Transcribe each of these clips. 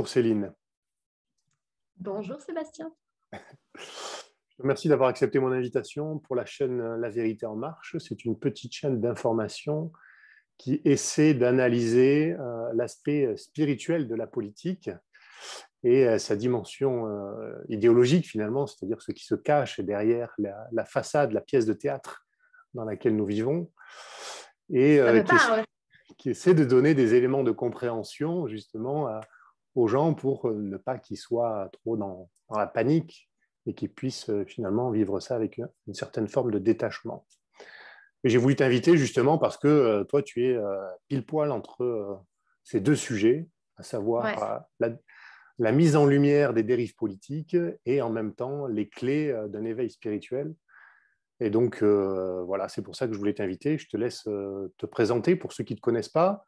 Bonjour Céline. Bonjour Sébastien. Je te remercie d'avoir accepté mon invitation pour la chaîne La Vérité en Marche. C'est une petite chaîne d'information qui essaie d'analyser l'aspect spirituel de la politique et sa dimension idéologique finalement, c'est-à-dire ce qui se cache derrière la façade, la pièce de théâtre dans laquelle nous vivons, et Ça me parle. qui essaie de donner des éléments de compréhension justement aux gens pour ne pas qu'ils soient trop dans la panique et qu'ils puissent finalement vivre ça avec une certaine forme de détachement. Et j'ai voulu t'inviter justement parce que toi, tu es pile poil entre ces deux sujets, à savoir la mise en lumière des dérives politiques et en même temps les clés d'un éveil spirituel. Et donc, voilà, c'est pour ça que je voulais t'inviter. Je te laisse te présenter pour ceux qui ne te connaissent pas,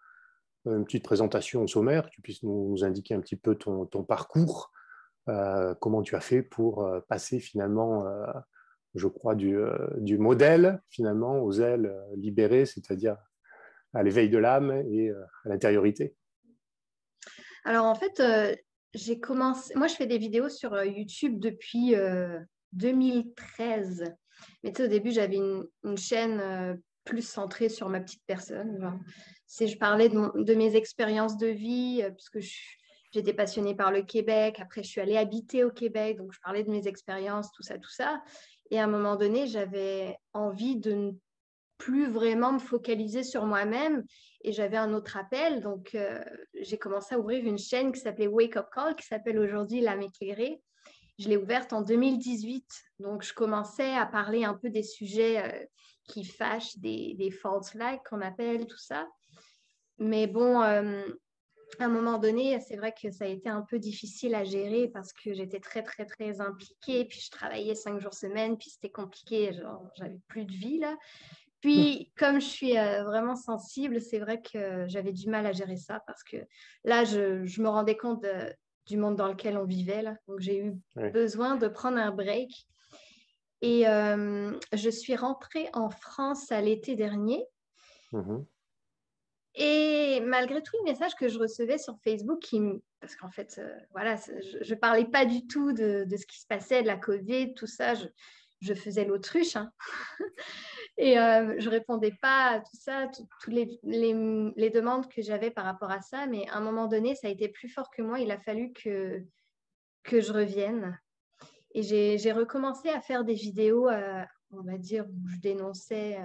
une petite présentation au sommaire, que tu puisses nous indiquer un petit peu ton parcours, comment tu as fait pour passer finalement, je crois, du modèle finalement aux ailes libérées, c'est-à-dire à l'éveil de l'âme et à l'intériorité. Alors en fait, j'ai commencé. Moi, je fais des vidéos sur YouTube depuis 2013. Mais tu sais, au début, j'avais une chaîne plus centrée sur ma petite personne. Genre. Je parlais de mes expériences de vie, puisque j'étais passionnée par le Québec. Après, je suis allée habiter au Québec, donc je parlais de mes expériences, tout ça, tout ça. Et à un moment donné, j'avais envie de ne plus vraiment me focaliser sur moi-même et j'avais un autre appel. Donc, j'ai commencé à ouvrir une chaîne qui s'appelait Wake Up Call, qui s'appelle aujourd'hui L'âme éclairée. Je l'ai ouverte en 2018. Donc, je commençais à parler un peu des sujets qui fâchent, des false flags qu'on appelle, tout ça. Mais bon, à un moment donné, c'est vrai que ça a été un peu difficile à gérer parce que j'étais très, très, très impliquée. Puis, je travaillais 5 jours semaine, puis c'était compliqué. Genre, j'avais plus de vie, là. Puis, comme je suis vraiment sensible, c'est vrai que j'avais du mal à gérer ça parce que là, je me rendais compte du monde dans lequel on vivait. Là. Donc, j'ai eu besoin de prendre un break. Et je suis rentrée en France à l'été dernier. Et malgré tous les messages que je recevais sur Facebook, parce qu'en fait, voilà, je ne parlais pas du tout de ce qui se passait, de la Covid, tout ça. Je faisais l'autruche. Hein. Et je ne répondais pas à tout ça, toutes les demandes que j'avais par rapport à ça. Mais à un moment donné, ça a été plus fort que moi. Il a fallu que je revienne. Et j'ai recommencé à faire des vidéos, on va dire, où je dénonçais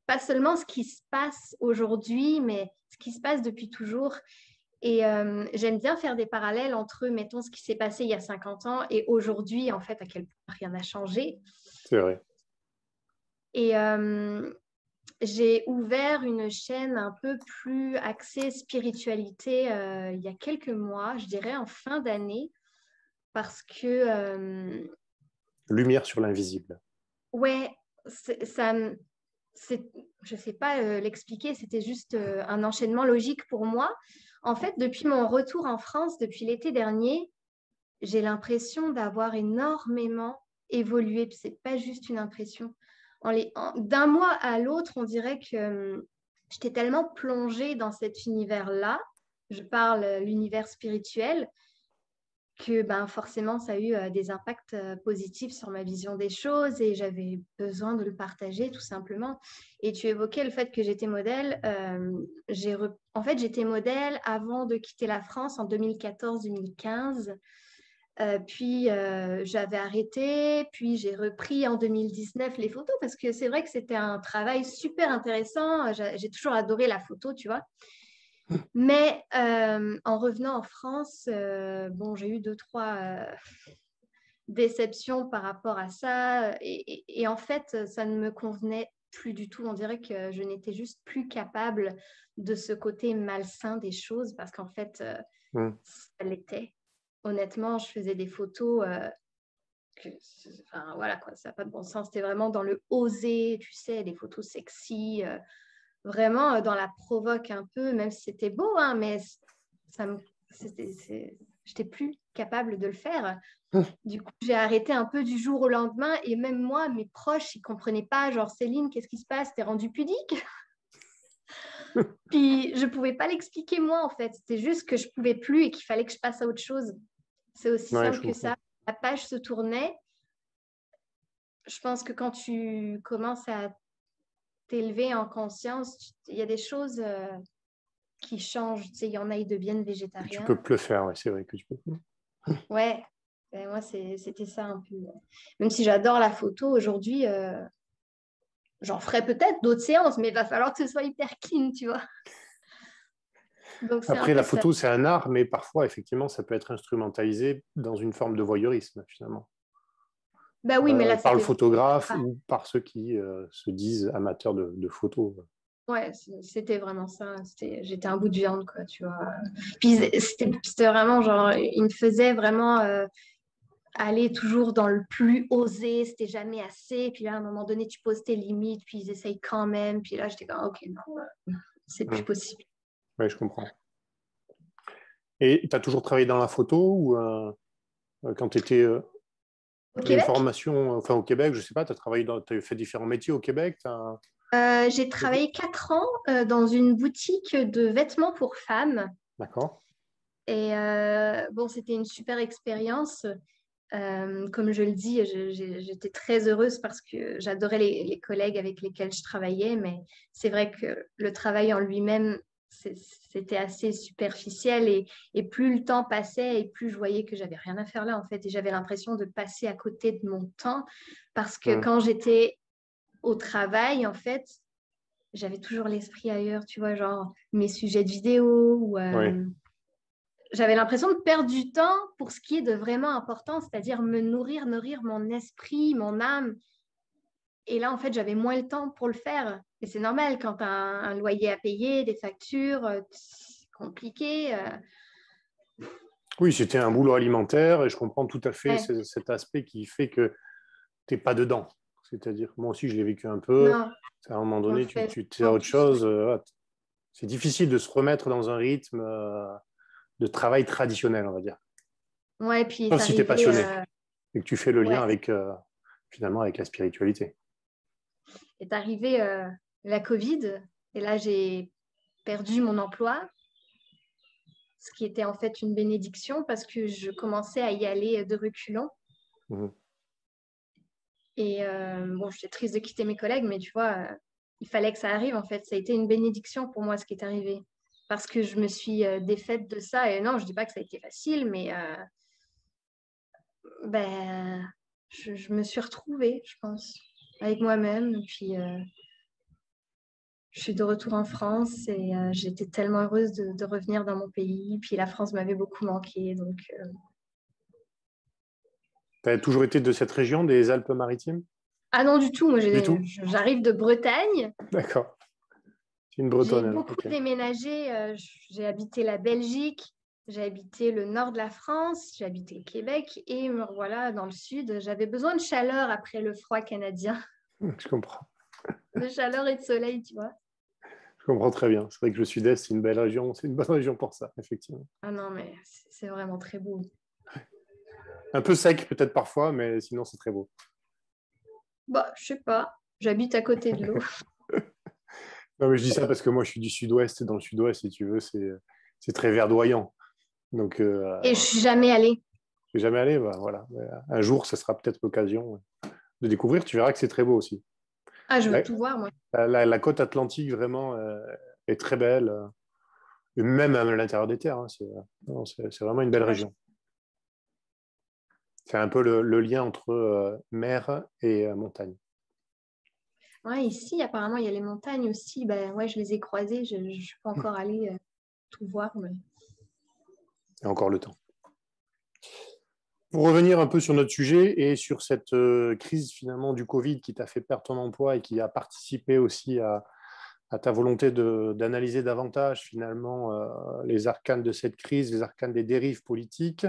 pas seulement ce qui se passe aujourd'hui, mais ce qui se passe depuis toujours. Et j'aime bien faire des parallèles entre, mettons, ce qui s'est passé il y a 50 ans et aujourd'hui, en fait, à quel point rien n'a changé. C'est vrai. Et j'ai ouvert une chaîne un peu plus axée spiritualité il y a quelques mois, je dirais en fin d'année, parce que... Lumière sur l'invisible. Ouais, je ne sais pas l'expliquer, c'était juste un enchaînement logique pour moi. En fait, depuis mon retour en France, depuis l'été dernier, j'ai l'impression d'avoir énormément évolué. Ce n'est pas juste une impression. D'un mois à l'autre, on dirait que j'étais tellement plongée dans cet univers-là, je parle l'univers spirituel, que ben, forcément, ça a eu des impacts positifs sur ma vision des choses et j'avais besoin de le partager tout simplement. Et tu évoquais le fait que j'étais modèle. En fait, j'étais modèle avant de quitter la France en 2014-2015. Puis j'avais arrêté, puis j'ai repris en 2019 les photos parce que c'est vrai que c'était un travail super intéressant. J'ai toujours adoré la photo, tu vois. Mais en revenant en France, bon, j'ai eu 2, 3 déceptions par rapport à ça. Et en fait, ça ne me convenait plus du tout. On dirait que je n'étais juste plus capable de ce côté malsain des choses parce qu'en fait, ça l'était. Honnêtement, je faisais des photos enfin, voilà, quoi, ça n'a pas de bon sens. C'était vraiment dans le oser, tu sais, des photos sexy, vraiment dans la provoque un peu, même si c'était beau, hein, mais j'étais plus capable de le faire. Du coup, j'ai arrêté un peu du jour au lendemain et même moi, mes proches, ils ne comprenaient pas, genre Céline, qu'est-ce qui se passe? T'es rendue pudique? Puis je ne pouvais pas l'expliquer moi, en fait. C'était juste que je ne pouvais plus et qu'il fallait que je passe à autre chose. C'est aussi Ouais, simple je que comprends. ça. La page se tournait. Je pense que quand tu commences à t'élever en conscience, il y a des choses qui changent. Tu sais, il y en a, ils deviennent Que tu végétariens. peux plus le faire, ouais, c'est vrai que tu peux plus. Ouais, ben, moi, c'était ça un peu. Même si j'adore la photo, aujourd'hui, j'en ferai peut-être d'autres séances, mais il va falloir que ce soit hyper clean, tu vois. Donc, c'est un Après, peu la ça. photo, c'est un art, mais parfois, effectivement, ça peut être instrumentalisé dans une forme de voyeurisme, finalement, Bah oui, mais là, par le c'était vraiment. photographe Ah, ou par ceux qui se disent amateurs de photos. ouais, c'était vraiment ça. J'étais un bout de viande, quoi, tu vois. Puis c'était vraiment genre, il me faisait vraiment aller toujours dans le plus osé, c'était jamais assez. Puis là, à un moment donné, tu poses tes limites, puis ils essayent quand même. Puis là, j'étais comme, ok, non, c'est plus possible. Oui, je comprends. Et tu as toujours travaillé dans la photo ou quand tu étais Au une Québec, formation, enfin au Québec, je sais pas, tu as travaillé t'as fait différents métiers au Québec j'ai travaillé 4 ans dans une boutique de vêtements pour femmes. D'accord. Et bon, c'était une super expérience. Comme je le dis, j'étais très heureuse parce que j'adorais les collègues avec lesquels je travaillais, mais c'est vrai que le travail en lui-même, c'était assez superficiel et plus le temps passait et plus je voyais que j'avais rien à faire là en fait et j'avais l'impression de passer à côté de mon temps parce que Mm. quand j'étais au travail, en fait, j'avais toujours l'esprit ailleurs, tu vois, genre mes sujets de vidéo ou Oui. j'avais l'impression de perdre du temps pour ce qui est de vraiment important, c'est-à-dire me nourrir mon esprit, mon âme. Et là, en fait, j'avais moins le temps pour le faire. Et c'est normal quand tu as un loyer à payer, des factures, c'est compliqué. Oui, c'était un boulot alimentaire et je comprends tout à fait Ouais, cet aspect qui fait que tu n'es pas dedans. C'est-à-dire, moi aussi, je l'ai vécu un peu. non, À un moment on le donné, fait tu es à en autre plus. chose. C'est difficile de se remettre dans un rythme de travail traditionnel, on va dire. Ouais, puis est Sauf si tu es arrivé, passionné et que tu fais le lien ouais, avec, finalement, avec la spiritualité. est arrivé la Covid. Et là, j'ai perdu mon emploi, ce qui était en fait une bénédiction parce que je commençais à y aller de reculons. Mhm. Et bon, j'étais triste de quitter mes collègues, mais tu vois, il fallait que ça arrive en fait. Ça a été une bénédiction pour moi ce qui est arrivé. Parce que je me suis défaite de ça. Et non, je dis pas que ça a été facile, mais ben, je me suis retrouvée, je pense, avec moi-même. Et puis, je suis de retour en France et j'étais tellement heureuse de revenir dans mon pays. Puis la France m'avait beaucoup manqué. Donc, Tu as toujours été de cette région des Alpes-Maritimes? ah non, du tout. Moi, Du tout? j'arrive de Bretagne. D'accord. C'est une J'ai Bretonne, alors. beaucoup Ok. déménagé. J'ai habité la Belgique, j'ai habité le nord de la France, j'ai habité le Québec et me revoilà dans le sud. J'avais besoin de chaleur après le froid canadien, Je comprends. de chaleur et de soleil, tu vois. Je comprends très bien. C'est vrai que le Sud-Est, c'est une belle région. C'est une bonne région pour ça, effectivement. Ah non, mais c'est vraiment très beau. Un peu sec, peut-être parfois, mais sinon, c'est très beau. Bah, je sais pas, j'habite à côté de l'eau. Non, mais je dis ça parce que moi, je suis du Sud-Ouest. Et dans le Sud-Ouest, si tu veux, c'est très verdoyant. Donc, Et je suis jamais allée. je suis jamais allé. Bah, voilà. Un jour, ça sera peut-être l'occasion de découvrir. Tu verras que c'est très beau aussi. Ah, je veux La, tout voir, moi. la côte atlantique, vraiment, est très belle. Et même à l'intérieur des terres. Hein, non, c'est vraiment une belle J'imagine. région. C'est un peu le lien entre mer et montagne. Ouais, ici, apparemment, il y a les montagnes aussi. Ben ouais, je les ai croisées. Je ne suis pas encore allée tout voir, mais... Il y a encore le temps. Pour revenir un peu sur notre sujet et sur cette crise finalement du Covid qui t'a fait perdre ton emploi et qui a participé aussi à ta volonté d'analyser davantage finalement les arcanes de cette crise, les arcanes des dérives politiques.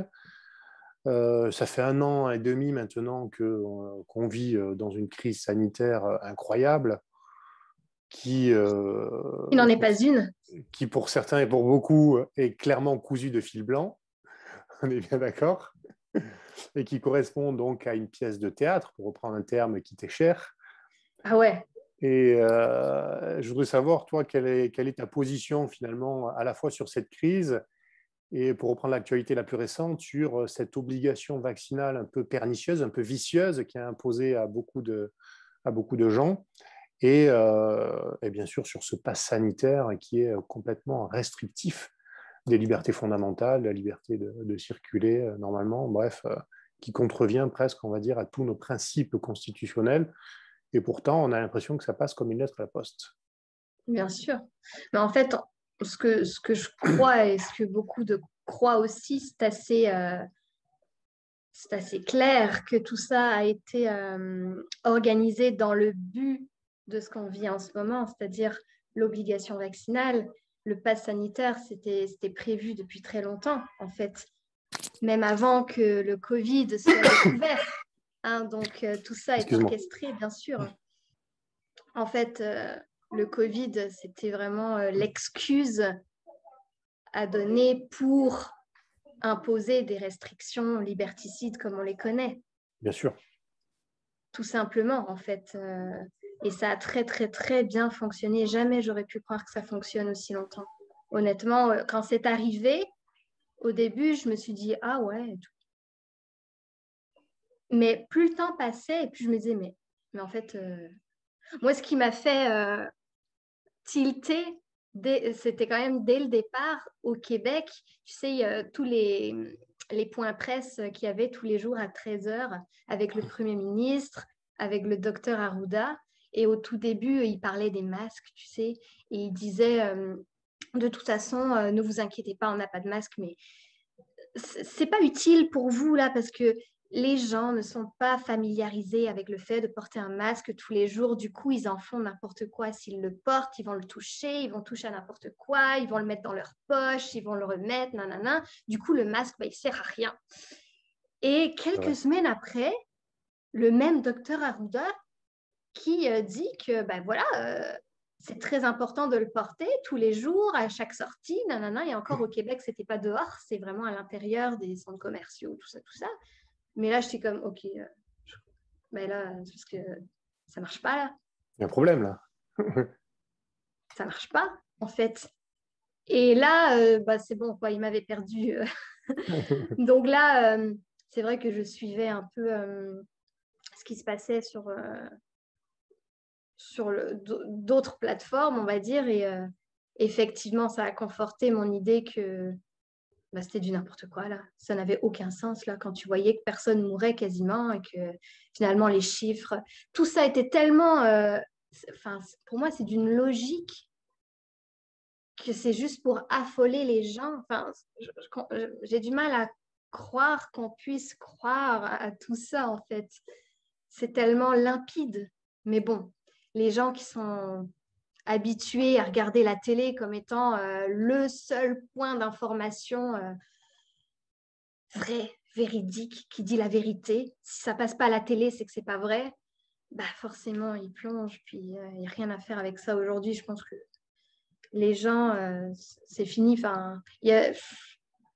Ça fait 1 an et demi maintenant qu'on vit dans une crise sanitaire incroyable qui, Il n'en est pas une. qui, pour certains et pour beaucoup, est clairement cousue de fil blanc. On est bien d'accord, et qui correspond donc à une pièce de théâtre, pour reprendre un terme qui t'est cher. Ah ouais. Et je voudrais savoir, toi, quelle est ta position finalement à la fois sur cette crise et pour reprendre l'actualité la plus récente, sur cette obligation vaccinale un peu pernicieuse, un peu vicieuse qui est imposée à beaucoup de gens et bien sûr sur ce pass sanitaire qui est complètement restrictif des libertés fondamentales, la liberté de circuler normalement, bref, qui contrevient presque, on va dire, à tous nos principes constitutionnels. Et pourtant, on a l'impression que ça passe comme une lettre à la poste. Bien sûr. Mais en fait, ce que je crois et ce que beaucoup de croient aussi, c'est assez clair que tout ça a été organisé dans le but de ce qu'on vit en ce moment, c'est-à-dire l'obligation vaccinale. Le pass sanitaire, c'était prévu depuis très longtemps, en fait, même avant que le Covid soit découvert. Hein, donc, tout ça est Excuse-moi. orchestré, bien sûr. En fait, le Covid, c'était vraiment l'excuse à donner pour imposer des restrictions liberticides comme on les connaît. Bien sûr. Tout simplement, en fait. Et ça a très, très, très bien fonctionné. Jamais j'aurais pu croire que ça fonctionne aussi longtemps. Honnêtement, quand c'est arrivé, au début, je me suis dit, ah ouais. Mais plus le temps passait, et plus je me disais, mais en fait, moi, ce qui m'a fait tilter, c'était quand même dès le départ au Québec. Tu sais, tous les points presse qu'il y avait tous les jours à 13 heures avec le Premier ministre, avec le docteur Arruda. Et au tout début, il parlait des masques, tu sais, et il disait, de toute façon, ne vous inquiétez pas, on n'a pas de masque, mais c'est pas utile pour vous là parce que les gens ne sont pas familiarisés avec le fait de porter un masque tous les jours. Du coup, ils en font n'importe quoi. S'ils le portent, ils vont le toucher, ils vont toucher à n'importe quoi, ils vont le mettre dans leur poche, ils vont le remettre, nanana. Du coup, le masque, il sert à rien. Et quelques Ouais. semaines après, le même docteur Arruda qui dit que voilà, c'est très important de le porter tous les jours, à chaque sortie, nanana. Et encore au Québec, c'était pas dehors, c'est vraiment à l'intérieur des centres commerciaux, tout ça, tout ça. Mais là, j'étais comme, ok, ben là, c'est parce que ça marche pas là, Il y a un problème là. ça marche pas en fait. Et là, c'est bon, quoi, il m'avait perdu. Donc là, c'est vrai que je suivais un peu ce qui se passait sur d'autres plateformes, on va dire, et effectivement, ça a conforté mon idée que c'était du n'importe quoi, là. Ça n'avait aucun sens, là, quand tu voyais que personne mourait quasiment et que finalement, les chiffres, tout ça était tellement... pour moi, c'est d'une logique que c'est juste pour affoler les gens. Enfin, j'ai du mal à croire qu'on puisse croire à tout ça, en fait. C'est tellement limpide. Mais bon, les gens qui sont habitués à regarder la télé comme étant le seul point d'information vrai, véridique, qui dit la vérité. Si ça passe pas à la télé, c'est que c'est pas vrai. Forcément, ils plongent. Puis il n'y a rien à faire avec ça aujourd'hui. Je pense que les gens, c'est fini. Enfin,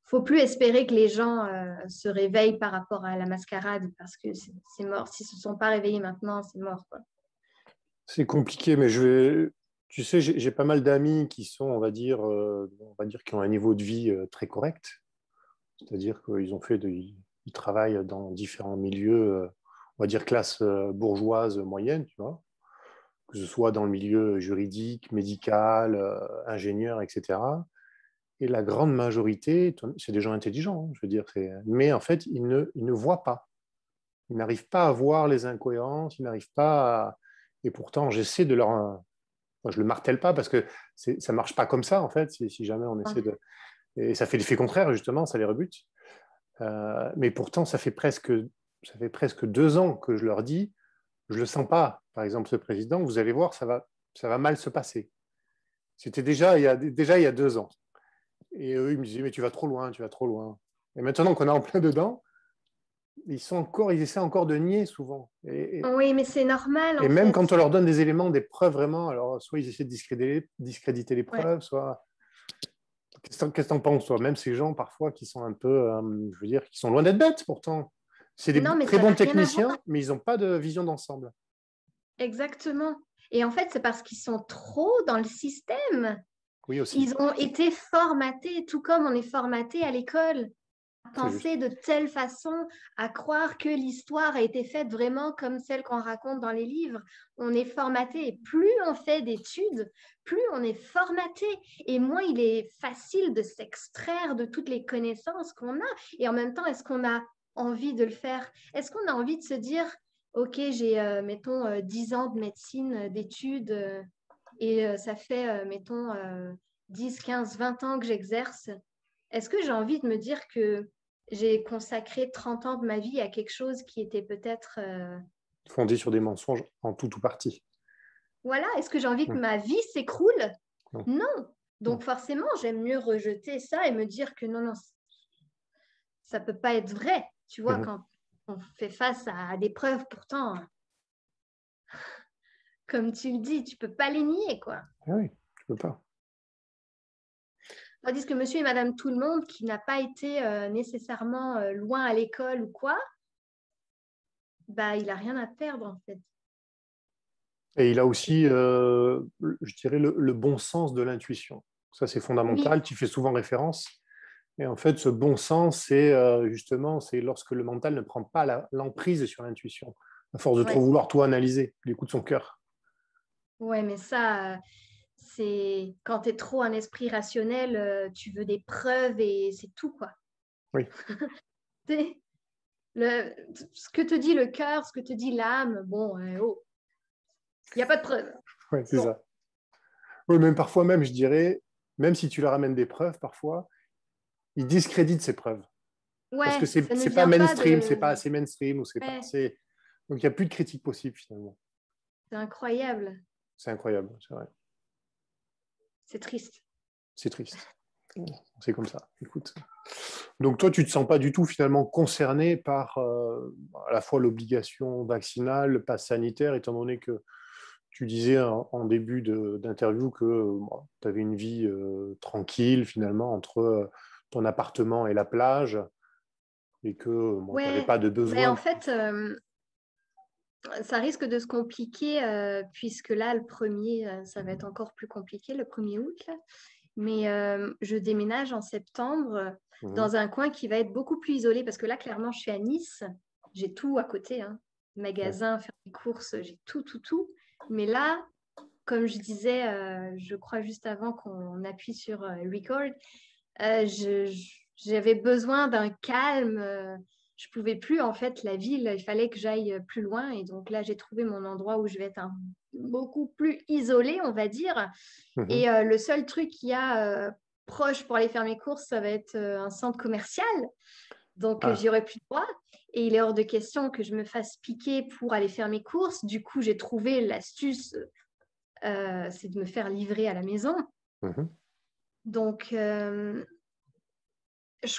faut plus espérer que les gens se réveillent par rapport à la mascarade parce que c'est mort. S'ils se sont pas réveillés maintenant, c'est mort, quoi. C'est compliqué, mais tu sais, j'ai pas mal d'amis qui sont, on va dire, qui ont un niveau de vie très correct. C'est-à-dire ils travaillent dans différents milieux, on va dire classe bourgeoise moyenne, tu vois, que ce soit dans le milieu juridique, médical, ingénieur, etc. Et la grande majorité, c'est des gens intelligents, hein, je veux dire, mais en fait, ils ne voient pas. Ils n'arrivent pas à voir les incohérences, ils n'arrivent pas à... Et pourtant, j'essaie de leur... Moi, je ne le martèle pas parce que ça ne marche pas comme ça, en fait, si jamais on essaie de... Et ça fait l'effet contraire, justement, ça les rebute. Mais pourtant, ça fait presque 2 ans que je leur dis, je ne le sens pas, par exemple, ce président, vous allez voir, ça va mal se passer. C'était déjà il y a 2 ans. Et eux, ils me disaient, mais tu vas trop loin, tu vas trop loin. Et maintenant qu'on est en plein dedans, ils essaient encore de nier souvent. Oui, mais c'est normal, Et en même fait. quand on leur donne des éléments, des preuves vraiment, alors soit ils essaient de discréditer les Ouais. preuves, soit... Qu'est-ce que tu en penses, toi? Même ces gens, parfois, qui sont un peu, je veux dire, qui sont loin d'être bêtes, pourtant. C'est des Non, mais très ça n'a bons rien à voir. techniciens, mais ils n'ont pas de vision d'ensemble. Exactement. Et en fait, c'est parce qu'ils sont trop dans le système. Oui, aussi. Ils ont été formatés, tout comme on est formaté à l'école, à penser de telle façon, à croire que l'histoire a été faite vraiment comme celle qu'on raconte dans les livres. On est formaté. Et plus on fait d'études, plus on est formaté. Et moins il est facile de s'extraire de toutes les connaissances qu'on a. Et en même temps, est-ce qu'on a envie de le faire? Est-ce qu'on a envie de se dire, OK, j'ai, mettons, 10 ans de médecine, d'études, et ça fait, mettons, 10, 15, 20 ans que j'exerce. Est-ce que j'ai envie de me dire que j'ai consacré 30 ans de ma vie à quelque chose qui était peut-être... Fondé sur des mensonges en tout ou partie. Voilà, est-ce que j'ai envie que ma vie s'écroule? Non. Non. Donc Non. forcément, j'aime mieux rejeter ça et me dire que non, ça ne peut pas être vrai. Tu vois, quand on fait face à des preuves, pourtant, comme tu le dis, tu ne peux pas les nier, quoi. Ah oui, tu peux pas. Tandis que monsieur et madame tout le monde, qui n'a pas été nécessairement loin à l'école ou quoi, bah, il n'a rien à perdre, en fait. Et il a aussi, je dirais, le bon sens de l'intuition. Ça, c'est fondamental. Oui. Tu fais souvent référence. Et en fait, ce bon sens, c'est justement, c'est lorsque le mental ne prend pas l'emprise sur l'intuition, à force de trop Ouais. vouloir tout analyser, du coup de son cœur. Ouais, mais ça, c'est quand tu es trop un esprit rationnel, tu veux des preuves et c'est tout, quoi. Oui, Le, ce que te dit le cœur, ce que te dit l'âme, bon, oh, il n'y a pas de preuves. ouais, c'est Bon, ça. Oui, même parfois même, je dirais, même si tu leur amènes des preuves, parfois, ils discréditent ces preuves. Parce que ouais, ça ne c'est pas vient pas mainstream, c'est pas de... assez mainstream, ou c'est pas Ouais, assez... Donc, il n'y a plus de critique possible, finalement. c'est incroyable. C'est incroyable, c'est vrai. C'est triste. C'est triste. C'est comme ça. Écoute. Donc, toi, tu ne te sens pas du tout, finalement, concerné par à la fois l'obligation vaccinale, le pass sanitaire, étant donné que tu disais en début d'interview que tu avais une vie tranquille, finalement, entre ton appartement et la plage, et que tu n'avais Ouais, pas de mais besoin. en fait, ça risque de se compliquer puisque là, le premier, ça va être encore plus compliqué, le 1er août. Là. Mais je déménage en septembre Mhm. dans un coin qui va être beaucoup plus isolé parce que là, clairement, je suis à Nice. J'ai tout à côté, hein. Ouais. Magasin, faire des courses, j'ai tout, tout, tout. Mais là, comme je disais, je crois juste avant qu'on appuie sur record, j'avais besoin d'un calme. Je pouvais plus, en fait, la ville, il fallait que j'aille plus loin. Et donc là, j'ai trouvé mon endroit où je vais être beaucoup plus isolée, on va dire. Mhm. Et le seul truc qu'il y a proche pour aller faire mes courses, ça va être un centre commercial. Donc, Ah, j'y aurai plus droit. Et il est hors de question que je me fasse piquer pour aller faire mes courses. Du coup, j'ai trouvé l'astuce, c'est de me faire livrer à la maison. mhm. Donc, je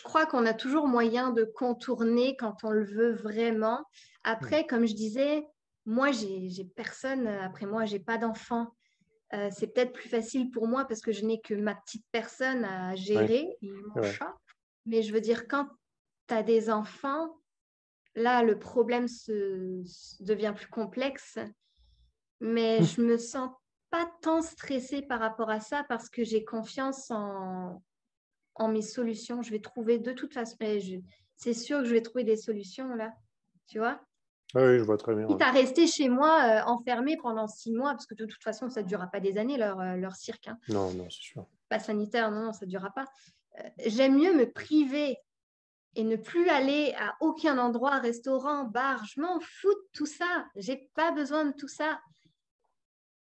crois qu'on a toujours moyen de contourner quand on le veut vraiment. Après, comme je disais, moi, j'ai personne après moi, j'ai pas d'enfant. C'est peut-être plus facile pour moi parce que je n'ai que ma petite personne à Oui, gérer et c'est mon vrai. chat. Mais je veux dire, quand tu as des enfants, là, le problème devient plus complexe. Mais je me sens pas tant stressée par rapport à ça parce que j'ai confiance en mes solutions. Je vais trouver de toute façon, c'est sûr que je vais trouver des solutions là, tu vois. Ah oui, je vois très bien. Quitte Ouais. à rester chez moi enfermée pendant 6 mois, parce que de toute façon, ça ne durera pas des années leur cirque. Hein. Non, non, c'est sûr. Pas sanitaire, non, non, ça ne durera pas. J'aime mieux me priver et ne plus aller à aucun endroit, restaurant, bar. Je m'en fous de tout ça. J'ai pas besoin de tout ça.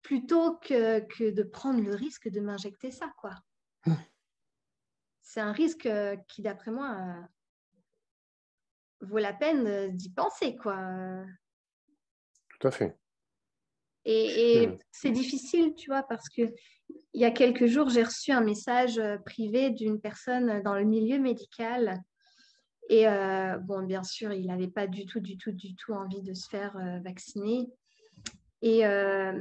Plutôt que de prendre le risque de m'injecter ça, quoi. C'est un risque qui, d'après moi, vaut la peine d'y penser, quoi. Tout à fait. Et c'est difficile, tu vois, parce que il y a quelques jours, j'ai reçu un message privé d'une personne dans le milieu médical. Et bon, bien sûr, il n'avait pas du tout, du tout, du tout envie de se faire vacciner. Et bah,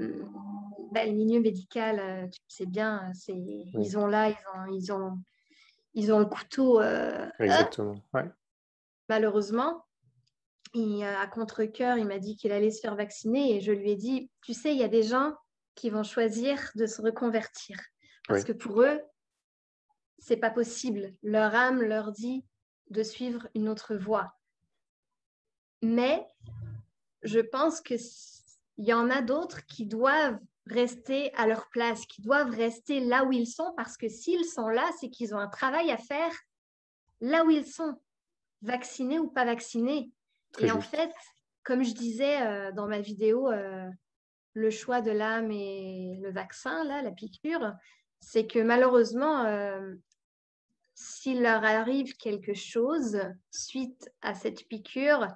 le milieu médical, tu sais bien, Oui, ils ont là, ils ont le couteau, exactement. Ouais. malheureusement. Et à contre-cœur, il m'a dit qu'il allait se faire vacciner. Et je lui ai dit, tu sais, il y a des gens, qui vont choisir de se reconvertir. Parce Oui. que pour eux, c'est pas possible. Leur âme leur dit de suivre une autre voie. Mais je pense qu'il y en a d'autres qui doivent rester à leur place, qui doivent rester là où ils sont, parce que s'ils sont là, c'est qu'ils ont un travail à faire là où ils sont, vaccinés ou pas vaccinés. Très Et en juste. fait, comme je disais dans ma vidéo, le choix de l'âme et le vaccin, là, la piqûre, c'est que malheureusement, s'il leur arrive quelque chose suite à cette piqûre,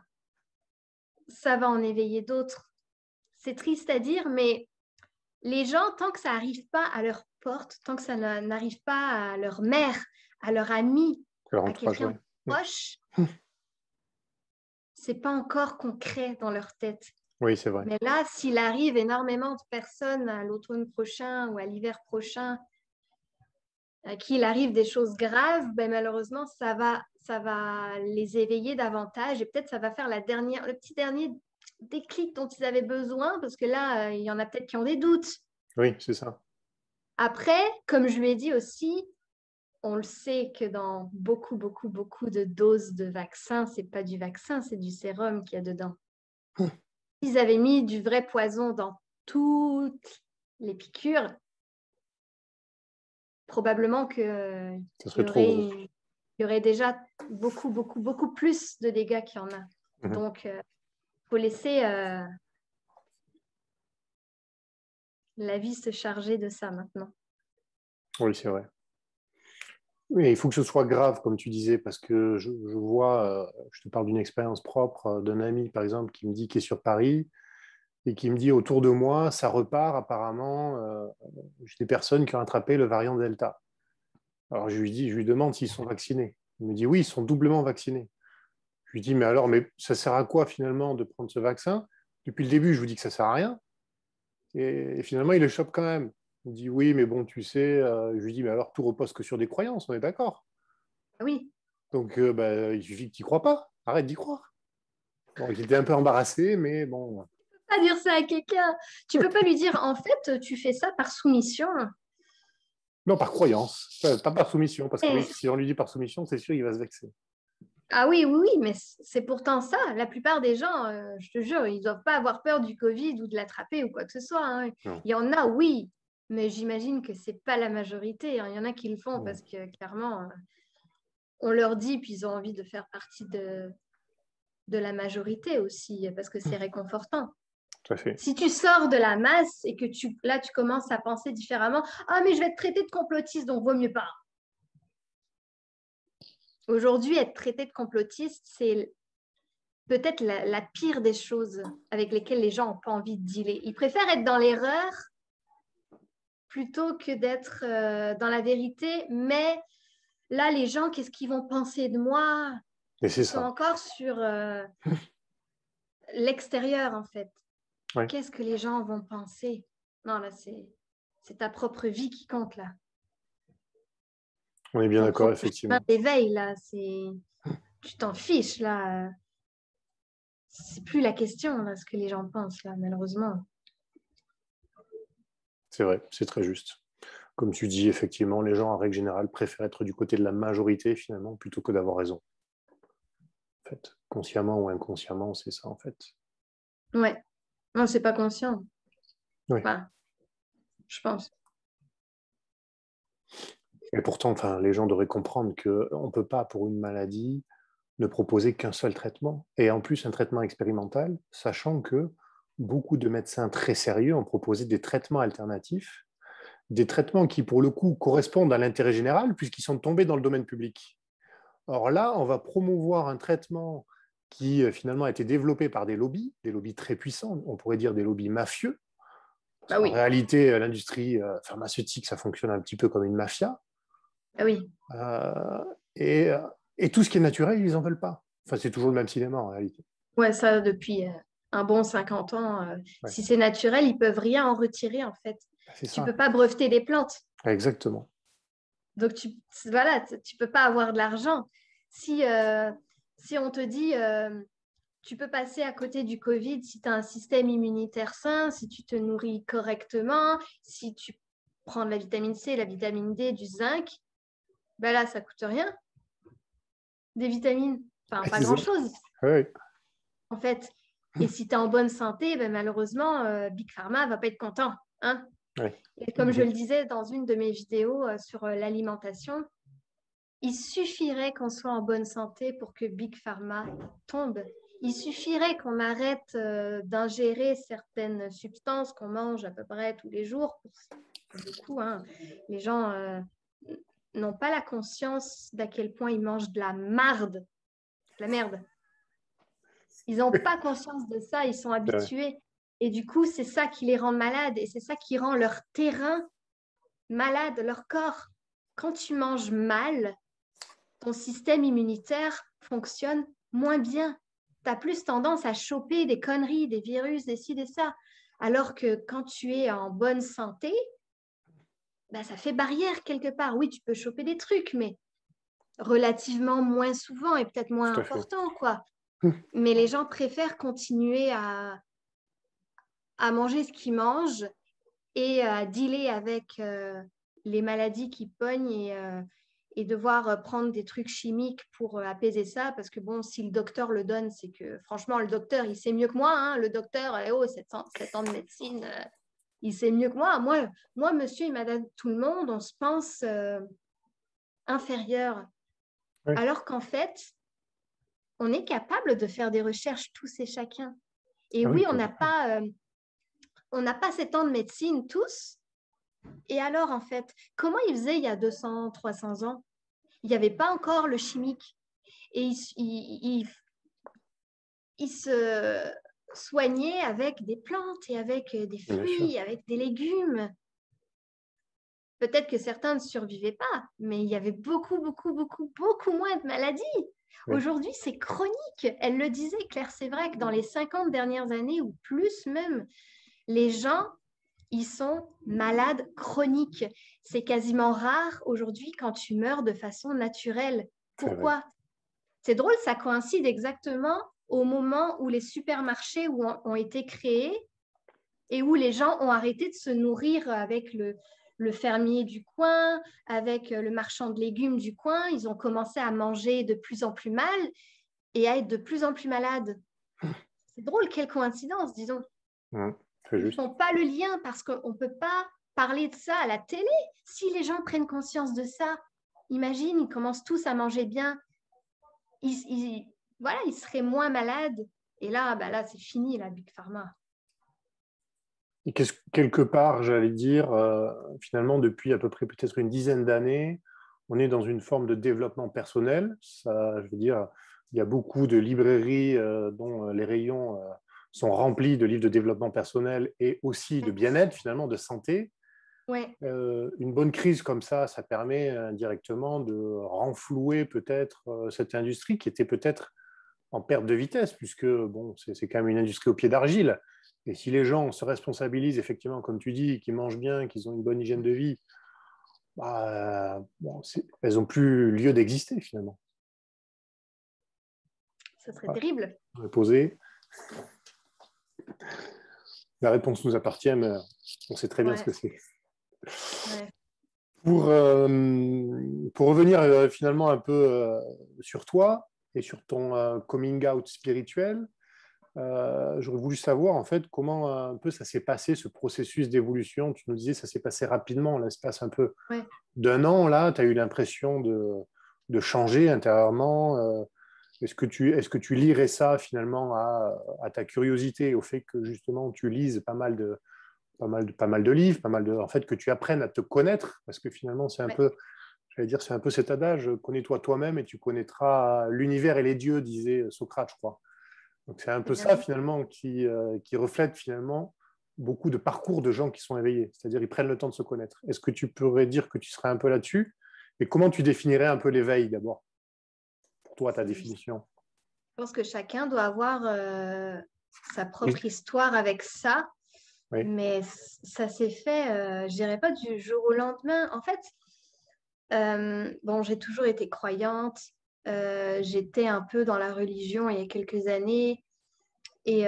ça va en éveiller d'autres. C'est triste à dire, mais les gens, tant que ça n'arrive pas à leur porte, tant que ça n'arrive pas à leur mère, à leur ami, Leur à entourage, quelqu'un oui. de proche, c'est pas encore concret dans leur tête. Oui, c'est vrai. Mais là, s'il arrive énormément de personnes à l'automne prochain ou à l'hiver prochain, à qui il arrive des choses graves, ben malheureusement, ça va les éveiller davantage et peut-être ça va faire le petit dernier déclic dont ils avaient besoin parce que là, il y en a peut-être qui ont des doutes. Oui, c'est ça. Après, comme je lui ai dit aussi, on le sait que dans beaucoup, beaucoup, beaucoup de doses de vaccins, c'est pas du vaccin, c'est du sérum qu'il y a dedans. S'ils avaient mis du vrai poison dans toutes les piqûres, probablement qu'il Ça y serait trop gros. il y aurait déjà beaucoup, beaucoup, beaucoup plus de dégâts qu'il y en a. Mhm. Donc, il faut laisser la vie se charger de ça maintenant. Oui, c'est vrai. Oui, il faut que ce soit grave, comme tu disais, parce que je vois, je te parle d'une expérience propre d'un ami, par exemple, qui me dit qu'il est sur Paris et qui me dit autour de moi, ça repart apparemment, j'ai des personnes qui ont attrapé le variant Delta. Alors je lui demande s'ils sont vaccinés. Il me dit oui, ils sont doublement vaccinés. Je lui dis mais alors, mais ça sert à quoi finalement de prendre ce vaccin? Depuis le début, je vous dis que ça sert à rien. Et finalement, il le chope quand même. Il me dit oui, mais bon, tu sais, je lui dis mais alors tout repose que sur des croyances, on est d'accord. Oui, Donc bah, il suffit que tu n'y crois pas. Arrête d'y croire. Donc il était un peu embarrassé, mais bon. pas dire ça à quelqu'un. Tu peux pas lui dire, en fait, tu fais ça par soumission. Non, par croyance, pas par soumission, parce que oui, Et- si on lui dit par soumission, c'est sûr qu'il va se vexer. Ah oui, oui, oui, mais c'est pourtant ça. La plupart des gens, je te jure, ils doivent pas avoir peur du Covid ou de l'attraper ou quoi que ce soit, hein. Non. Il y en a, oui, mais j'imagine que c'est pas la majorité, hein. Il y en a qui le font Non. parce que clairement, on leur dit, puis ils ont envie de faire partie de la majorité aussi, parce que c'est réconfortant. Tout à fait. Si tu sors de la masse et que là, tu commences à penser différemment, ah, mais je vais être traité de complotiste, donc vaut mieux pas. Aujourd'hui, être traité de complotiste, c'est peut-être la pire des choses avec lesquelles les gens n'ont pas envie de dealer. Ils préfèrent être dans l'erreur plutôt que d'être dans la vérité. Mais là, les gens, qu'est-ce qu'ils vont penser de moi? Et c'est Ils sont ça. encore sur l'extérieur, en fait. Ouais. Qu'est-ce que les gens vont penser? Non, là, c'est ta propre vie qui compte, là. On est bien Ton d'accord, propre chemin effectivement. d'éveil, là. Tu t'en fiches, là. C'est plus la question, là, ce que les gens pensent, là, malheureusement. C'est vrai, c'est très juste. Comme tu dis, effectivement, les gens, en règle générale, préfèrent être du côté de la majorité, finalement, plutôt que d'avoir raison. En fait, consciemment ou inconsciemment, c'est ça, en fait. Ouais. Non, c'est pas conscient. Oui. Enfin, je pense. Et pourtant, enfin, les gens devraient comprendre qu'on ne peut pas, pour une maladie, ne proposer qu'un seul traitement. Et en plus, un traitement expérimental, sachant que beaucoup de médecins très sérieux ont proposé des traitements alternatifs, des traitements qui, pour le coup, correspondent à l'intérêt général, puisqu'ils sont tombés dans le domaine public. Or là, on va promouvoir un traitement qui, finalement, a été développé par des lobbies très puissants, on pourrait dire des lobbies mafieux. Parce Bah qu'en oui. réalité, l'industrie pharmaceutique, ça fonctionne un petit peu comme une mafia. Bah oui. Euh, et, et tout ce qui est naturel, ils n'en veulent pas. Enfin, c'est toujours le même cinéma, en réalité. Ouais, ça, depuis un bon 50 ans. Ouais. Si c'est naturel, ils peuvent rien en retirer, en fait. C'est Tu ça. peux pas breveter des plantes. Exactement. Donc, voilà, tu peux pas avoir de l'argent. Si on te dit, tu peux passer à côté du Covid si tu as un système immunitaire sain, si tu te nourris correctement, si tu prends de la vitamine C, la vitamine D, du zinc. Ben là, ça ne coûte rien. Des vitamines, enfin, pas grand-chose, Oui. en fait. Et si tu es en bonne santé, ben, malheureusement, Big Pharma ne va pas être content. Hein. Oui. Et comme je le disais dans une de mes vidéos sur l'alimentation, il suffirait qu'on soit en bonne santé pour que Big Pharma tombe. Il suffirait qu'on arrête d'ingérer certaines substances qu'on mange à peu près tous les jours. Beaucoup, hein, les gens n'ont pas la conscience d'à quel point ils mangent de la marde, de la merde. Ils n'ont pas conscience de ça, ils sont habitués. Et du coup, c'est ça qui les rend malades et c'est ça qui rend leur terrain malade, leur corps. Quand tu manges mal, ton système immunitaire fonctionne moins bien. Tu as plus tendance à choper des conneries, des virus, des ci, des ça. Alors que quand tu es en bonne santé, ben, ça fait barrière quelque part. Oui, tu peux choper des trucs, mais relativement moins souvent et peut-être moins important, quoi. Mais les gens préfèrent continuer à manger ce qu'ils mangent et à dealer avec les maladies qui pognent et devoir prendre des trucs chimiques pour apaiser ça. Parce que bon, si le docteur le donne, c'est que franchement, le docteur, il sait mieux que moi. Hein. Le docteur, 7 ans de médecine, il sait mieux que moi. Moi, monsieur et madame tout le monde, on se pense inférieur. Oui. Alors qu'en fait, on est capable de faire des recherches tous et chacun. Et oui, on n'a pas 7 ans de médecine tous. Et alors, en fait, comment ils faisaient il y a 200, 300 ans? Il n'y avait pas encore le chimique. Et ils se soignaient avec des plantes et avec des fruits, avec des légumes. Peut-être que certains ne survivaient pas, mais il y avait beaucoup, beaucoup, beaucoup, beaucoup moins de maladies. Oui. Aujourd'hui, c'est chronique. Elle le disait, Claire, c'est vrai que dans les 50 dernières années, ou plus même, les gens, ils sont malades chroniques. C'est quasiment rare aujourd'hui quand tu meurs de façon naturelle. Pourquoi? C'est drôle, ça coïncide exactement au moment où les supermarchés ont été créés et où les gens ont arrêté de se nourrir avec le fermier du coin, avec le marchand de légumes du coin. Ils ont commencé à manger de plus en plus mal et à être de plus en plus malades. C'est drôle, quelle coïncidence, disons. Ils ne font pas le lien parce qu'on ne peut pas parler de ça à la télé. Si les gens prennent conscience de ça, imagine, ils commencent tous à manger bien. Ils seraient moins malades. Et là, là c'est fini, la Big Pharma. Et quelque part, j'allais dire, finalement, depuis à peu près peut-être une dizaine d'années, on est dans une forme de développement personnel. Ça, je veux dire, il y a beaucoup de librairies dont les rayons sont remplis de livres de développement personnel et aussi de bien-être, finalement, de santé. Ouais. Une bonne crise comme ça permet indirectement de renflouer peut-être cette industrie qui était peut-être en perte de vitesse, puisque bon, c'est quand même une industrie au pied d'argile. Et si les gens se responsabilisent, effectivement, comme tu dis, qu'ils mangent bien, qu'ils ont une bonne hygiène de vie, elles n'ont plus lieu d'exister, finalement. Ça serait terrible. On va poser. La réponse nous appartient, mais on sait très bien ce que c'est. Ouais. Pour revenir finalement un peu sur toi et sur ton coming out spirituel, j'aurais voulu savoir en fait comment un peu ça s'est passé, ce processus d'évolution. Tu nous disais ça s'est passé rapidement, en l'espace un peu d'un an. Là, tu as eu l'impression de changer intérieurement. Est-ce que tu lirais ça finalement à ta curiosité, au fait que justement tu lises pas mal de livres, en fait, que tu apprennes à te connaître, parce que finalement, c'est un peu, j'allais dire, c'est un peu cet adage, connais-toi toi-même et tu connaîtras l'univers et les dieux, disait Socrate, je crois. Donc, c'est un peu ça, finalement, qui reflète finalement beaucoup de parcours de gens qui sont éveillés, c'est-à-dire ils prennent le temps de se connaître. Est-ce que tu pourrais dire que tu serais un peu là-dessus? Et comment tu définirais un peu l'éveil, d'abord, pour toi, ta définition? Je pense que chacun doit avoir sa propre histoire avec ça. Oui. Mais ça s'est fait, je dirais pas du jour au lendemain. En fait, j'ai toujours été croyante. J'étais un peu dans la religion il y a quelques années. Et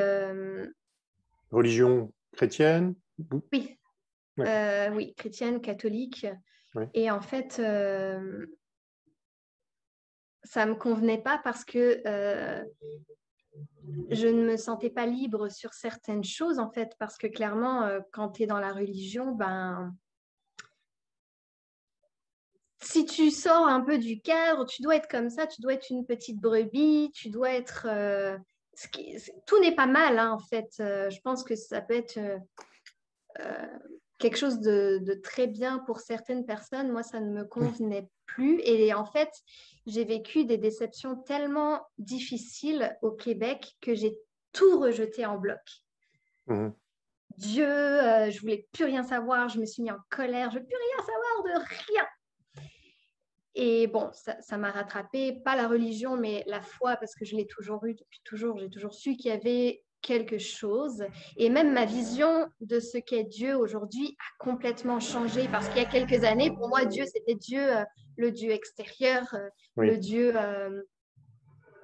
Religion chrétienne? oui, oui, chrétienne, catholique. Oui. Et en fait, ça ne me convenait pas parce que je ne me sentais pas libre sur certaines choses, en fait, parce que clairement, quand tu es dans la religion, ben, si tu sors un peu du cadre, tu dois être comme ça, tu dois être une petite brebis, tu dois être... tout n'est pas mal, hein, en fait. Je pense que ça peut être quelque chose de très bien pour certaines personnes. Moi, ça ne me convenait plus. Et en fait, j'ai vécu des déceptions tellement difficiles au Québec que j'ai tout rejeté en bloc. Mmh. Dieu, je voulais plus rien savoir, je me suis mis en colère, je veux plus rien savoir de rien. Et bon, ça m'a rattrapé, pas la religion, mais la foi, parce que je l'ai toujours eu depuis toujours. J'ai toujours su qu'il y avait quelque chose. Et même ma vision de ce qu'est Dieu aujourd'hui a complètement changé, parce qu'il y a quelques années, pour moi, Dieu, c'était Dieu, le Dieu extérieur, le Oui. Dieu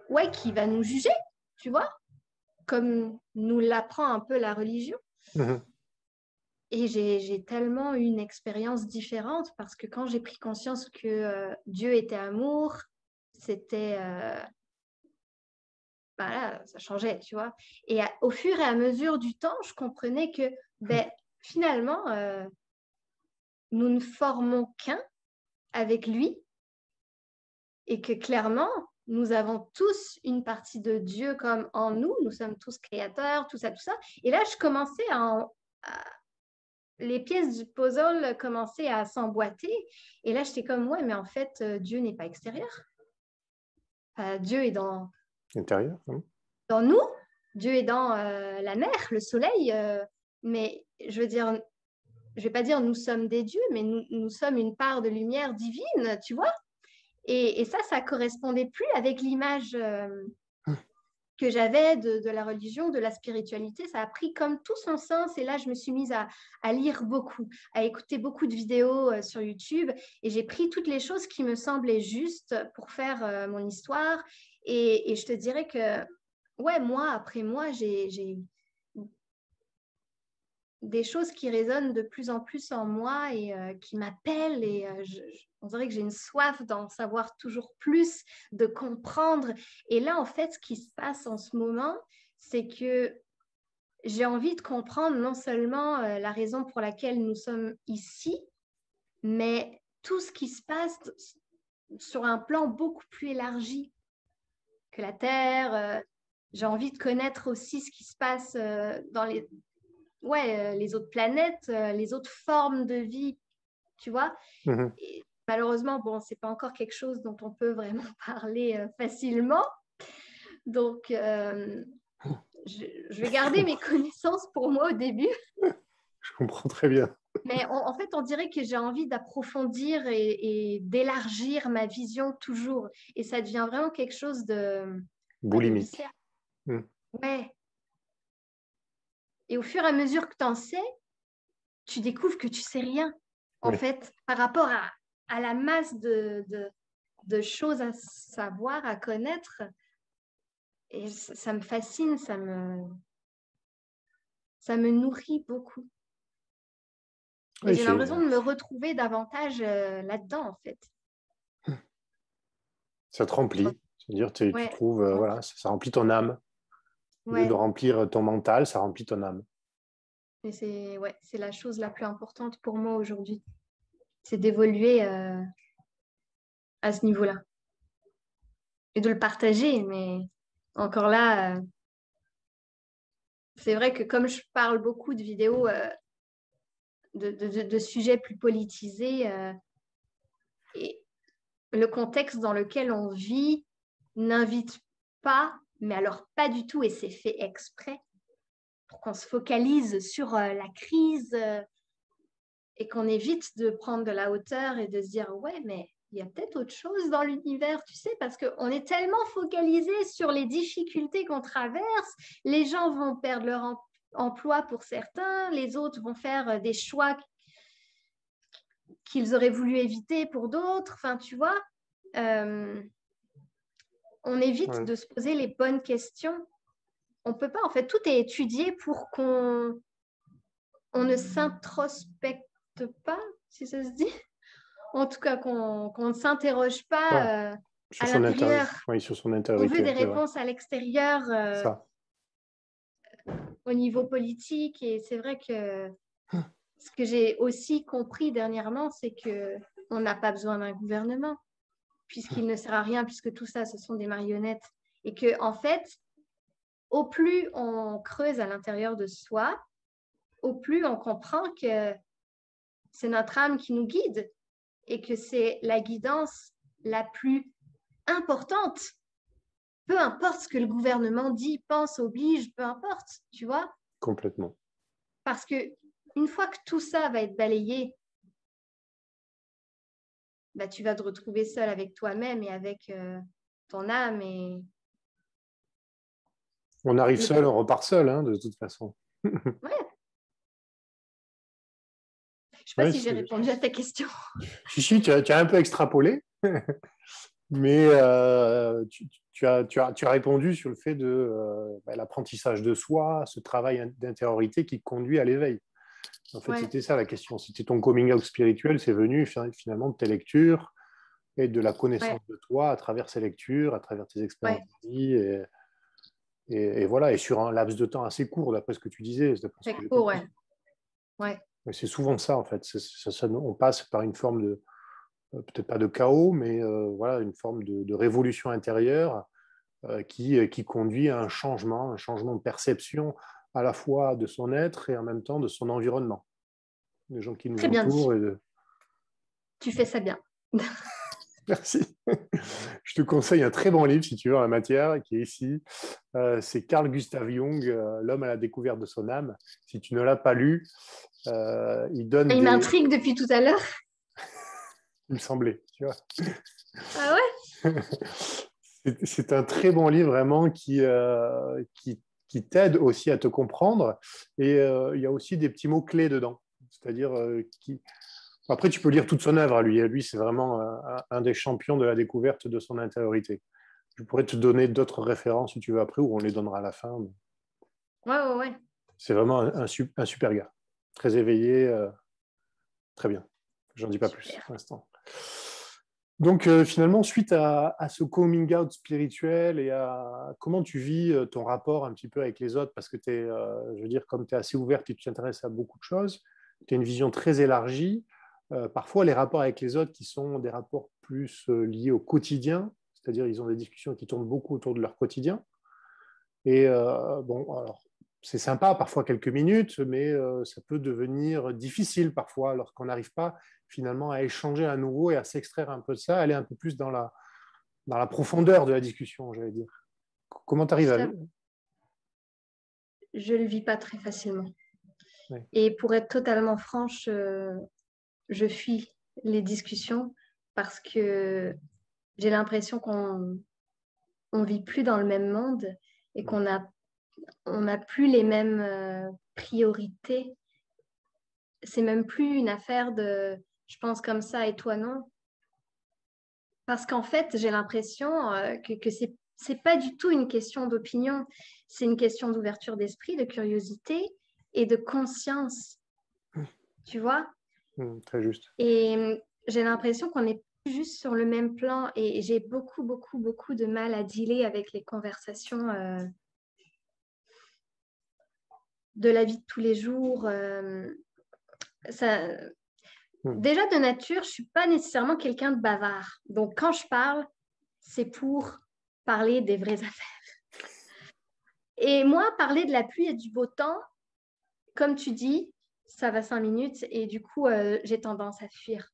ouais, qui va nous juger, tu vois, comme nous l'apprend un peu la religion. Mmh. Et j'ai tellement eu une expérience différente parce que quand j'ai pris conscience que Dieu était amour, c'était... voilà, ça changeait, tu vois. Et au fur et à mesure du temps, je comprenais que ben, finalement, nous ne formons qu'un avec lui et que clairement, nous avons tous une partie de Dieu comme en nous. Nous sommes tous créateurs, tout ça, tout ça. Et là, je commençais les pièces du puzzle commençaient à s'emboîter. Et là, j'étais comme, ouais, mais en fait, Dieu n'est pas extérieur. Dieu est Intérieur? dans nous. Dieu est dans la mer, le soleil. Mais je veux dire, je vais pas dire nous sommes des dieux, mais nous sommes une part de lumière divine, tu vois. Et ça correspondait plus avec l'image que j'avais de la religion, de la spiritualité. Ça a pris comme tout son sens. Et là, je me suis mise à lire beaucoup, à écouter beaucoup de vidéos sur YouTube. Et j'ai pris toutes les choses qui me semblaient justes pour faire mon histoire. Et je te dirais que, ouais, mois après mois, j'ai des choses qui résonnent de plus en plus en moi et qui m'appellent. Et on dirait que j'ai une soif d'en savoir toujours plus, de comprendre. Et là, en fait, ce qui se passe en ce moment, c'est que j'ai envie de comprendre non seulement la raison pour laquelle nous sommes ici, mais tout ce qui se passe sur un plan beaucoup plus élargi que la Terre. J'ai envie de connaître aussi ce qui se passe dans les autres planètes, les autres formes de vie, tu vois. Mmh. Et malheureusement, bon, c'est pas encore quelque chose dont on peut vraiment parler facilement. Donc, je vais garder mes connaissances pour moi au début. Je comprends très bien. Mais en fait, on dirait que j'ai envie d'approfondir et d'élargir ma vision toujours. Et ça devient vraiment quelque chose de viscéral. Boulimique. Mmh. Ouais. Et au fur et à mesure que tu en sais, tu découvres que tu sais rien, en Oui. fait, par rapport à la masse de choses à savoir, à connaître. Et ça me fascine, ça me nourrit beaucoup. Et Oui, j'ai l'impression de me retrouver davantage là-dedans, en fait. ça te remplit. C'est-à-dire tu Ouais, trouves, voilà, ça remplit ton âme. Au lieu de ouais. remplir ton mental, ça remplit ton âme. Et c'est la chose la plus importante pour moi aujourd'hui. C'est d'évoluer à ce niveau-là. Et de le partager, mais encore là, c'est vrai que comme je parle beaucoup de vidéos de sujets plus politisés, et le contexte dans lequel on vit n'invite pas, mais alors pas du tout, et c'est fait exprès, pour qu'on se focalise sur la crise et qu'on évite de prendre de la hauteur et de se dire, ouais, mais il y a peut-être autre chose dans l'univers, tu sais, parce qu'on est tellement focalisé sur les difficultés qu'on traverse, les gens vont perdre leur emploi pour certains, les autres vont faire des choix qu'ils auraient voulu éviter pour d'autres, enfin, tu vois, on évite Ouais. de se poser les bonnes questions on peut pas, en fait, tout est étudié pour qu'on ne s'introspecte pas, si ça se dit. En tout cas, qu'on ne s'interroge Ouais, pas sur à son l'intérieur. oui, sur son On veut intériorité, des c'est vrai. réponses à l'extérieur Ça, au niveau politique. Et c'est vrai que ce que j'ai aussi compris dernièrement, c'est qu'on n'a pas besoin d'un gouvernement, puisqu'il ne sert à rien, puisque tout ça, ce sont des marionnettes. Et que, en fait, au plus on creuse à l'intérieur de soi, au plus on comprend que c'est notre âme qui nous guide et que c'est la guidance la plus importante. Peu importe ce que le gouvernement dit, pense, oblige, peu importe, tu vois. complètement. Parce que une fois que tout ça va être balayé, bah, tu vas te retrouver seul avec toi-même et avec ton âme. Et On arrive les... seul, on repart seul, hein, de toute façon. ouais. Je ne sais pas Ouais, si j'ai c'est juste. répondu à ta question. Si, tu as un peu extrapolé, mais tu as répondu sur le fait de l'apprentissage de soi, ce travail d'intériorité qui conduit à l'éveil. En fait, Ouais, c'était ça la question. C'était ton coming out spirituel, c'est venu finalement de tes lectures et de la ouais, connaissance de toi à travers ces lectures, à travers tes expériences ouais. de vie. Et voilà, et sur un laps de temps assez court, d'après ce que tu disais, d'après ce Très que j'ai court, compris. ouais. Ouais, Mais c'est souvent ça, en fait. On passe par une forme de, peut-être pas de chaos, mais voilà, une forme de révolution intérieure qui conduit à un changement de perception à la fois de son être et en même temps de son environnement, des gens qui nous très bien entourent. dit. Tu fais ça bien. Merci. Je te conseille un très bon livre, si tu veux, en la matière, qui est ici. C'est Carl Gustav Jung, L'homme à la découverte de son âme. Si tu ne l'as pas lu, il donne Il des... m'intrigue depuis tout à l'heure. Il me semblait, tu vois. Ah ouais? C'est un très bon livre, vraiment, qui t'aide aussi à te comprendre. Et il y a aussi des petits mots-clés dedans. C'est-à-dire, après, tu peux lire toute son œuvre à lui. Lui, c'est vraiment un des champions de la découverte de son intériorité. Je pourrais te donner d'autres références si tu veux après, ou on les donnera à la fin. Ouais, ouais, ouais. C'est vraiment un super gars. Très éveillé, très bien. J'en dis pas plus Super. pour l'instant. Donc finalement, suite à ce coming out spirituel et à comment tu vis ton rapport un petit peu avec les autres, parce que je veux dire, comme tu es assez ouverte et tu t'intéresses à beaucoup de choses, tu as une vision très élargie. Parfois, les rapports avec les autres qui sont des rapports plus liés au quotidien, c'est-à-dire ils ont des discussions qui tournent beaucoup autour de leur quotidien. Et bon, alors, c'est sympa parfois quelques minutes, mais ça peut devenir difficile parfois lorsqu'on n'arrive pas finalement à échanger à nouveau et à s'extraire un peu de ça, aller un peu plus dans la profondeur de la discussion, j'allais dire. Comment tu arrives à... Ça, je le vis pas très facilement. Ouais. Et pour être totalement franche, je fuis les discussions parce que j'ai l'impression qu'on on vit plus dans le même monde et on n'a plus les mêmes priorités. C'est même plus une affaire de je pense comme ça et toi non. Parce qu'en fait, j'ai l'impression que c'est pas du tout une question d'opinion, c'est une question d'ouverture d'esprit, de curiosité et de conscience, tu vois. Très juste. Et j'ai l'impression qu'on est plus juste sur le même plan et j'ai beaucoup, beaucoup, beaucoup de mal à dealer avec les conversations de la vie de tous les jours. Ça, déjà de nature, je suis pas nécessairement quelqu'un de bavard. Donc quand je parle, c'est pour parler des vraies affaires. Et moi, parler de la pluie et du beau temps, comme tu dis, ça va 5 minutes et du coup, j'ai tendance à fuir.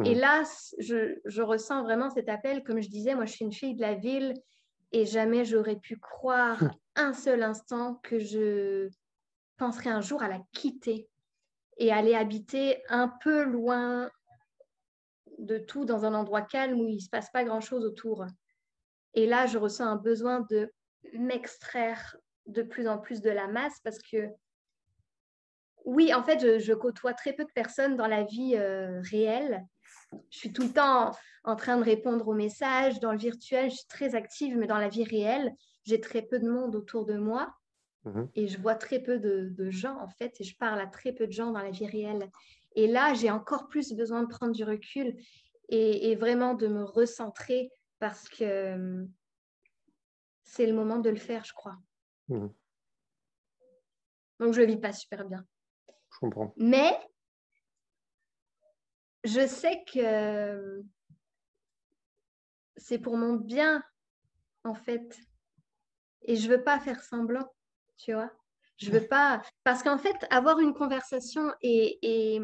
Et là, je ressens vraiment cet appel. Comme je disais, moi, je suis une fille de la ville et jamais j'aurais pu croire un seul instant que je penserais un jour à la quitter et aller habiter un peu loin de tout dans un endroit calme où il ne se passe pas grand-chose autour. Et là, je ressens un besoin de m'extraire de plus en plus de la masse parce que, oui, en fait, je côtoie très peu de personnes dans la vie réelle. Je suis tout le temps en train de répondre aux messages. Dans le virtuel, je suis très active, mais dans la vie réelle, j'ai très peu de monde autour de moi. et je vois très peu de gens, en fait, et je parle à très peu de gens dans la vie réelle. Et là, j'ai encore plus besoin de prendre du recul et vraiment de me recentrer parce que c'est le moment de le faire, je crois. Donc, je ne vis pas super bien. Je comprends. Mais je sais que c'est pour mon bien, en fait. Et je ne veux pas faire semblant, tu vois. Je veux pas... Parce qu'en fait, avoir une conversation et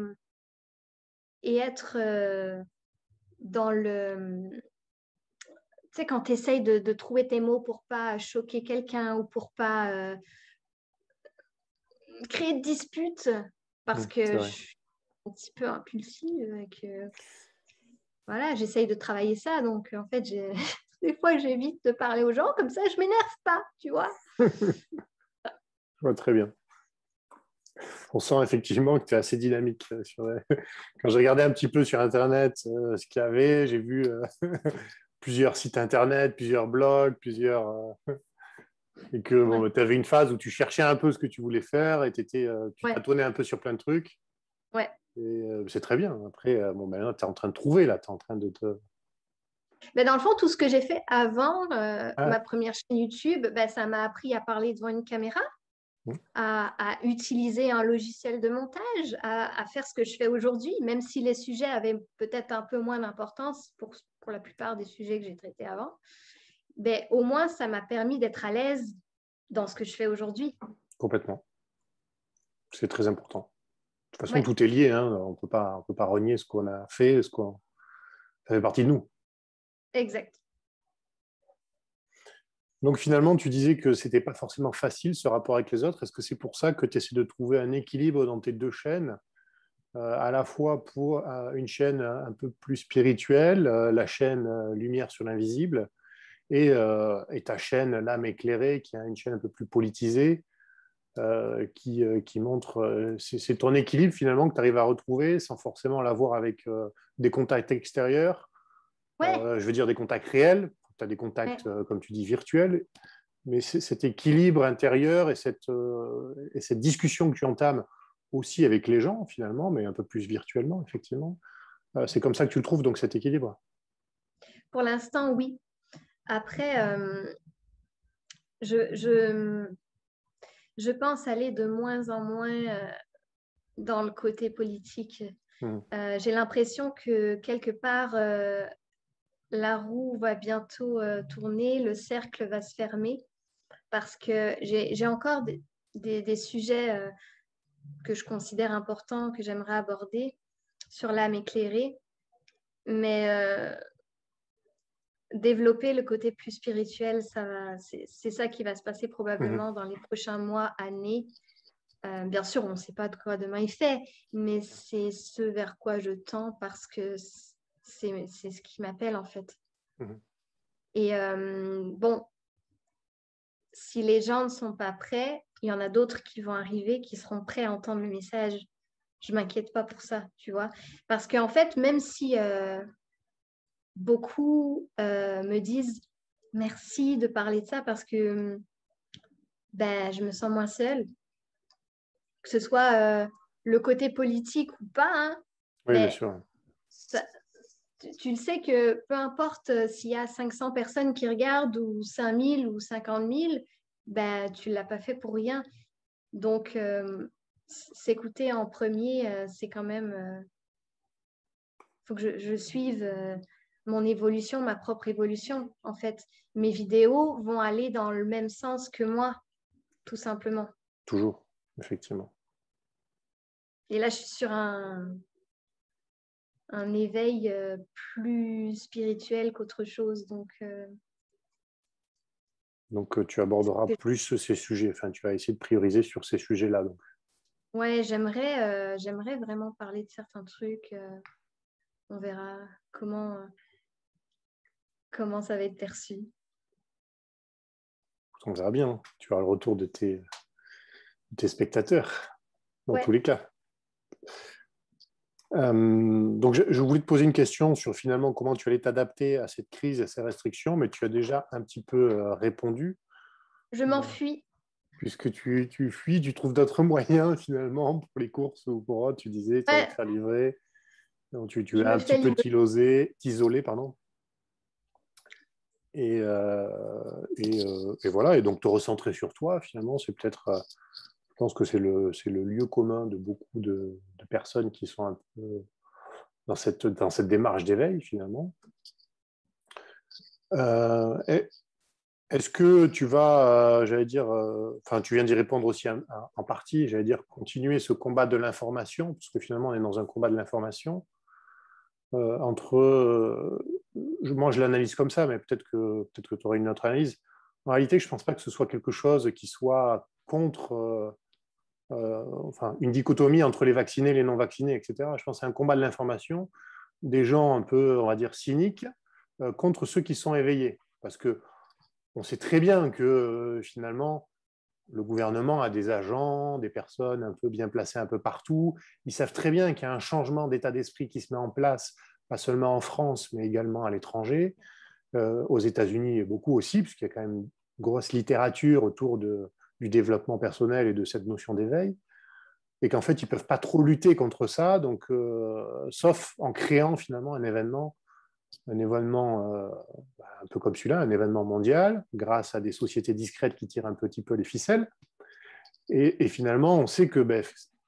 être dans le... Tu sais, quand tu essayes de trouver tes mots pour pas choquer quelqu'un ou pour pas créer de disputes, parce C'est que je vrai. suis un petit peu impulsive et que, voilà, j'essaye de travailler ça. Donc, en fait, des fois, j'évite de parler aux gens. Comme ça, je m'énerve pas, tu vois. Je vois très bien. On sent effectivement que tu es assez dynamique. Quand j'ai regardé un petit peu sur Internet ce qu'il y avait, j'ai vu plusieurs sites Internet, plusieurs blogs, et que bon, Ouais. tu avais une phase où tu cherchais un peu ce que tu voulais faire et tu Ouais. tâtonnais un peu sur plein de trucs. Ouais. Et c'est très bien. Après, bon, ben, tu es en train de trouver, là, tu es en train de te... Mais dans le fond, tout ce que j'ai fait avant Ah, ma première chaîne YouTube, ben, ça m'a appris à parler devant une caméra, à utiliser un logiciel de montage, à faire ce que je fais aujourd'hui, même si les sujets avaient peut-être un peu moins d'importance pour la plupart des sujets que j'ai traités avant. Ben, au moins, ça m'a permis d'être à l'aise dans ce que je fais aujourd'hui. complètement. C'est très important. De toute façon, Ouais, tout est lié. Hein. On peut pas renier ce qu'on a fait, ça fait partie de nous. exact. Donc finalement, tu disais que c'était pas forcément facile ce rapport avec les autres. Est-ce que c'est pour ça que tu essaies de trouver un équilibre dans tes deux chaînes, à la fois pour une chaîne un peu plus spirituelle, la chaîne Lumière sur l'invisible, et ta chaîne L'âme éclairée, qui est une chaîne un peu plus politisée, qui montre... c'est ton équilibre finalement que tu arrives à retrouver sans forcément l'avoir avec des contacts extérieurs, Ouais, je veux dire des contacts réels, tu as des ouais. contacts, comme tu dis, virtuels, mais cet équilibre intérieur et cette discussion que tu entames aussi avec les gens, finalement, mais un peu plus virtuellement, effectivement, c'est comme ça que tu le trouves, donc cet équilibre. Pour l'instant, oui. Après, je, je, je pense aller de moins en moins dans le côté politique. Mmh. J'ai l'impression que quelque part, la roue va bientôt tourner, le cercle va se fermer, parce que j'ai encore des sujets que je considère importants, que j'aimerais aborder sur l'âme éclairée, mais développer le côté plus spirituel, c'est ça qui va se passer Mmh. probablement dans les prochains mois, années. Bien sûr, on ne sait pas de quoi demain il fait, mais c'est ce vers quoi je tends parce que c'est ce qui m'appelle en fait. Mmh. Et bon, si les gens ne sont pas prêts, il y en a d'autres qui vont arriver, qui seront prêts à entendre le message. Je ne m'inquiète pas pour ça, tu vois. Parce qu'en fait, même si beaucoup me disent merci de parler de ça parce que ben, je me sens moins seule, que ce soit le côté politique ou pas, hein, Oui, bien mais sûr. ça, tu le sais que peu importe s'il y a 500 personnes qui regardent ou 5000 ou 50 000, ben, tu ne l'as pas fait pour rien. Donc, s'écouter en premier, c'est quand même... faut que je suive mon évolution, ma propre évolution, en fait. Mes vidéos vont aller dans le même sens que moi, tout simplement. Toujours, effectivement. Et là, je suis sur un éveil plus spirituel qu'autre chose. Donc, Donc, tu aborderas plus ces sujets. Enfin, tu vas essayer de prioriser sur ces sujets-là. Donc. ouais, j'aimerais vraiment parler de certains trucs. On verra comment ça va être perçu. On verra bien. Hein. Tu auras le retour de tes spectateurs, dans tous Ouais, les cas. Donc, je voulais te poser une question sur finalement comment tu allais t'adapter à cette crise, à ces restrictions, mais tu as déjà un petit peu répondu. je m'enfuis. puisque tu fuis, tu trouves d'autres moyens finalement pour les courses ou pour autre. Tu disais, tu allais te Ouais, faire livrer. Donc, tu je vas me un petit fais peu livrer. t'isoler, pardon. Et voilà. Et donc, te recentrer sur toi, finalement, c'est peut-être, je pense que c'est le lieu commun de beaucoup de personnes qui sont un peu dans cette démarche d'éveil, finalement. Euh, Est-ce que tu vas, j'allais dire, enfin, tu viens d'y répondre aussi en partie, j'allais dire, continuer ce combat de l'information, parce que finalement, on est dans un combat de l'information, entre, moi, je l'analyse comme ça, mais peut-être que tu aurais une autre analyse. En réalité, je ne pense pas que ce soit quelque chose qui soit contre, enfin, une dichotomie entre les vaccinés et les non-vaccinés, etc. Je pense que c'est un combat de l'information des gens un peu, on va dire, cyniques contre ceux qui sont éveillés. Parce que on sait très bien que finalement, le gouvernement a des agents, des personnes un peu bien placées un peu partout. Ils savent très bien qu'il y a un changement d'état d'esprit qui se met en place, pas seulement en France, mais également à l'étranger. Aux États-Unis, beaucoup aussi, puisqu'il y a quand même une grosse littérature autour du développement personnel et de cette notion d'éveil. Et qu'en fait, ils ne peuvent pas trop lutter contre ça, donc, sauf en créant finalement un événement un peu comme celui-là, un événement mondial, grâce à des sociétés discrètes qui tirent un petit peu les ficelles. Et finalement, on sait que,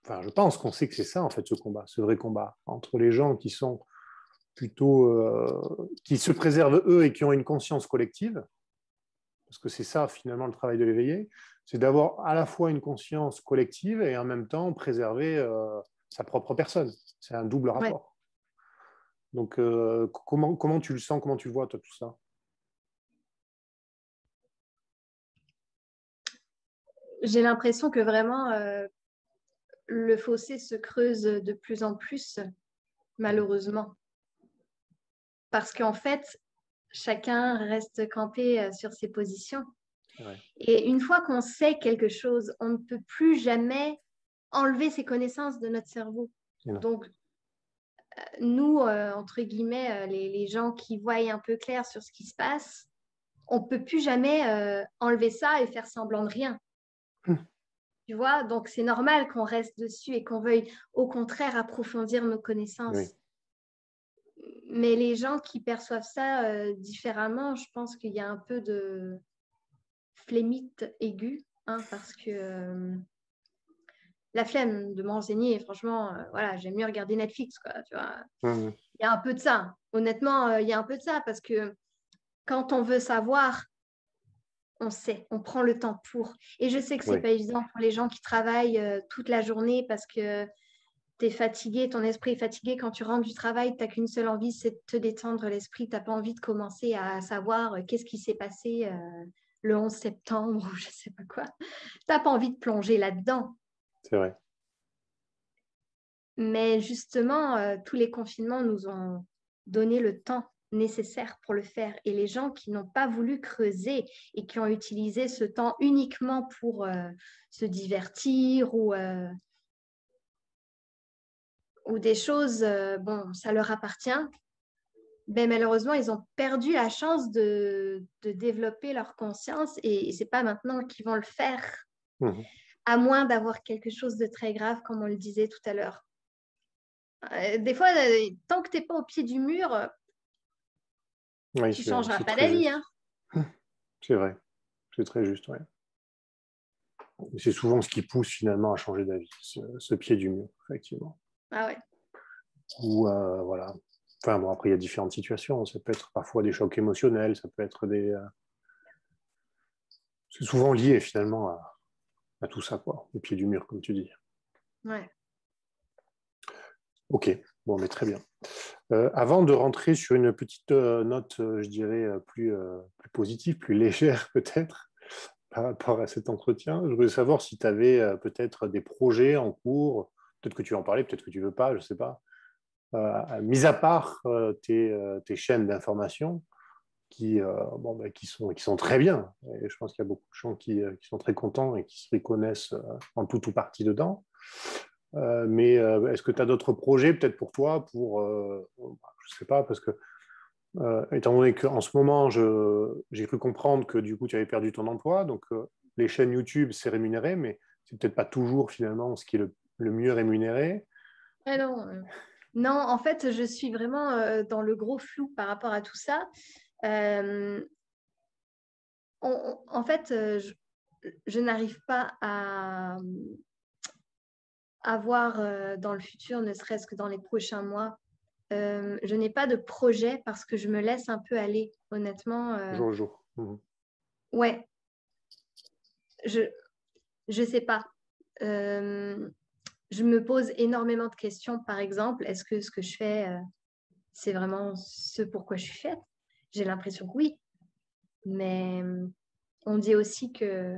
enfin, je pense qu'on sait que c'est ça, en fait, ce combat, ce vrai combat, entre les gens qui sont plutôt, qui se préservent eux et qui ont une conscience collective, parce que c'est ça, finalement, le travail de l'éveillé, c'est d'avoir à la fois une conscience collective et en même temps préserver sa propre personne. C'est un double Ouais. rapport. Donc, comment tu le sens, comment tu le vois, toi, tout ça? J'ai l'impression que vraiment le fossé se creuse de plus en plus, malheureusement. Parce qu'en fait, chacun reste campé sur ses positions. Ouais. Et une fois qu'on sait quelque chose, on ne peut plus jamais enlever ces connaissances de notre cerveau. Donc, nous, entre guillemets, les gens qui voient un peu clair sur ce qui se passe, on ne peut plus jamais enlever ça et faire semblant de rien. Tu vois, donc c'est normal qu'on reste dessus et qu'on veuille au contraire approfondir nos Oui. connaissances. Mais les gens qui perçoivent ça différemment, je pense qu'il y a un peu de flémite aiguë, hein, parce que la flemme de m'enseigner, franchement, voilà, j'aime mieux regarder Netflix, quoi, tu vois. Mmh. Il y a un peu de ça. Honnêtement, il y a un peu de ça parce que quand on veut savoir, on sait, on prend le temps pour. Et je sais que c'est Oui, pas évident pour les gens qui travaillent toute la journée parce que tu es fatigué, ton esprit est fatigué. Quand tu rentres du travail, tu n'as qu'une seule envie, c'est de te détendre l'esprit. Tu n'as pas envie de commencer à savoir qu'est-ce qui s'est passé le 11 septembre ou je ne sais pas quoi. Tu n'as pas envie de plonger là-dedans. c'est vrai. Mais justement, tous les confinements nous ont donné le temps nécessaire pour le faire. Et les gens qui n'ont pas voulu creuser et qui ont utilisé ce temps uniquement pour se divertir ou des choses, bon, ça leur appartient, ben, malheureusement, ils ont perdu la chance de développer leur conscience et ce n'est pas maintenant qu'ils vont le faire, Mmh. à moins d'avoir quelque chose de très grave, comme on le disait tout à l'heure. Des fois, tant que tu n'es pas au pied du mur, Oui, tu ne changeras c'est pas très d'avis. juste. Hein. C'est vrai, c'est très juste, ouais. C'est souvent ce qui pousse finalement à changer d'avis, ce pied du mur, effectivement. Ah ouais. Ou voilà. Enfin bon, après il y a différentes situations. Ça peut être parfois des chocs émotionnels, ça peut être des. C'est souvent lié finalement à tout ça, quoi, au pied du mur, comme tu dis. Ouais. Ok, bon, mais très bien. Avant de rentrer sur une petite note, je dirais, plus positive, plus légère peut-être, par rapport à cet entretien, je voulais savoir si tu avais peut-être des projets en cours, peut-être que tu veux en parler, peut-être que tu ne veux pas, je ne sais pas. Mis à part tes chaînes d'information bon, qui sont très bien. Et je pense qu'il y a beaucoup de gens qui sont très contents et qui se reconnaissent en tout ou partie dedans. Mais est-ce que tu as d'autres projets peut-être pour toi, je ne sais pas, parce que étant donné qu'en ce moment, j'ai cru comprendre que du coup, tu avais perdu ton emploi, donc les chaînes YouTube, c'est rémunéré, mais c'est peut-être pas toujours finalement ce qui est le mieux rémunéré. Ah non, non, en fait, je suis vraiment dans le gros flou par rapport à tout ça. Euh, en fait, je n'arrive pas à voir dans le futur, ne serait-ce que dans les prochains mois. Je n'ai pas de projet parce que je me laisse un peu aller, honnêtement. Jour au jour. Ouais, je ne sais pas. Je me pose énormément de questions. Par exemple, est-ce que ce que je fais, c'est vraiment ce pourquoi je suis faite? J'ai l'impression que oui. Mais on dit aussi que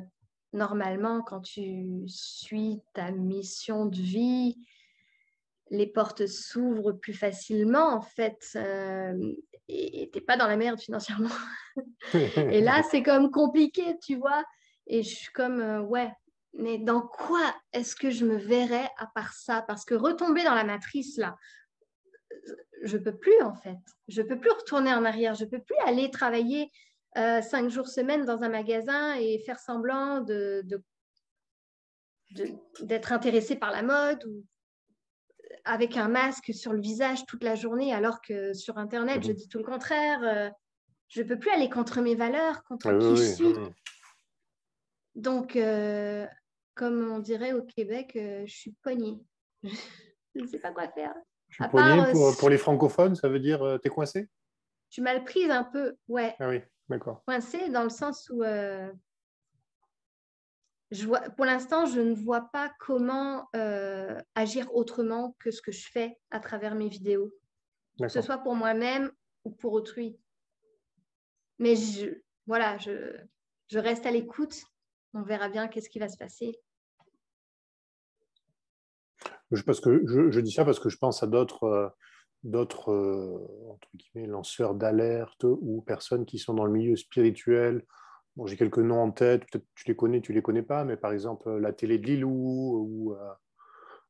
normalement, quand tu suis ta mission de vie, les portes s'ouvrent plus facilement, en fait, et tu n'es pas dans la merde financièrement. Et là, c'est comme compliqué, tu vois. Et je suis comme, ouais, mais dans quoi est-ce que je me verrais à part ça? Parce que retomber dans la matrice, là, je peux plus, en fait. Je peux plus retourner en arrière. Je peux plus aller travailler 5 jours semaine dans un magasin et faire semblant d'être intéressée par la mode ou avec un masque sur le visage toute la journée, alors que sur Internet, je dis tout le contraire. Je ne peux plus aller contre mes valeurs, contre qui je suis. Donc, comme on dirait au Québec, je suis pognée. Je ne sais pas quoi faire. Je suis À poigné part, pour les francophones, ça veut dire t'es coincé? je suis mal prise un peu, ouais. Ah oui, d'accord. Coincée dans le sens où pour l'instant, je ne vois pas comment agir autrement que ce que je fais à travers mes vidéos, que ce soit pour moi-même ou pour autrui. Mais voilà, je reste à l'écoute. On verra bien qu'est-ce qui va se passer. Je dis ça parce que je pense à d'autres entre guillemets, lanceurs d'alerte ou personnes qui sont dans le milieu spirituel. Bon, j'ai quelques noms en tête, peut-être tu les connais pas, mais par exemple la télé de Lilou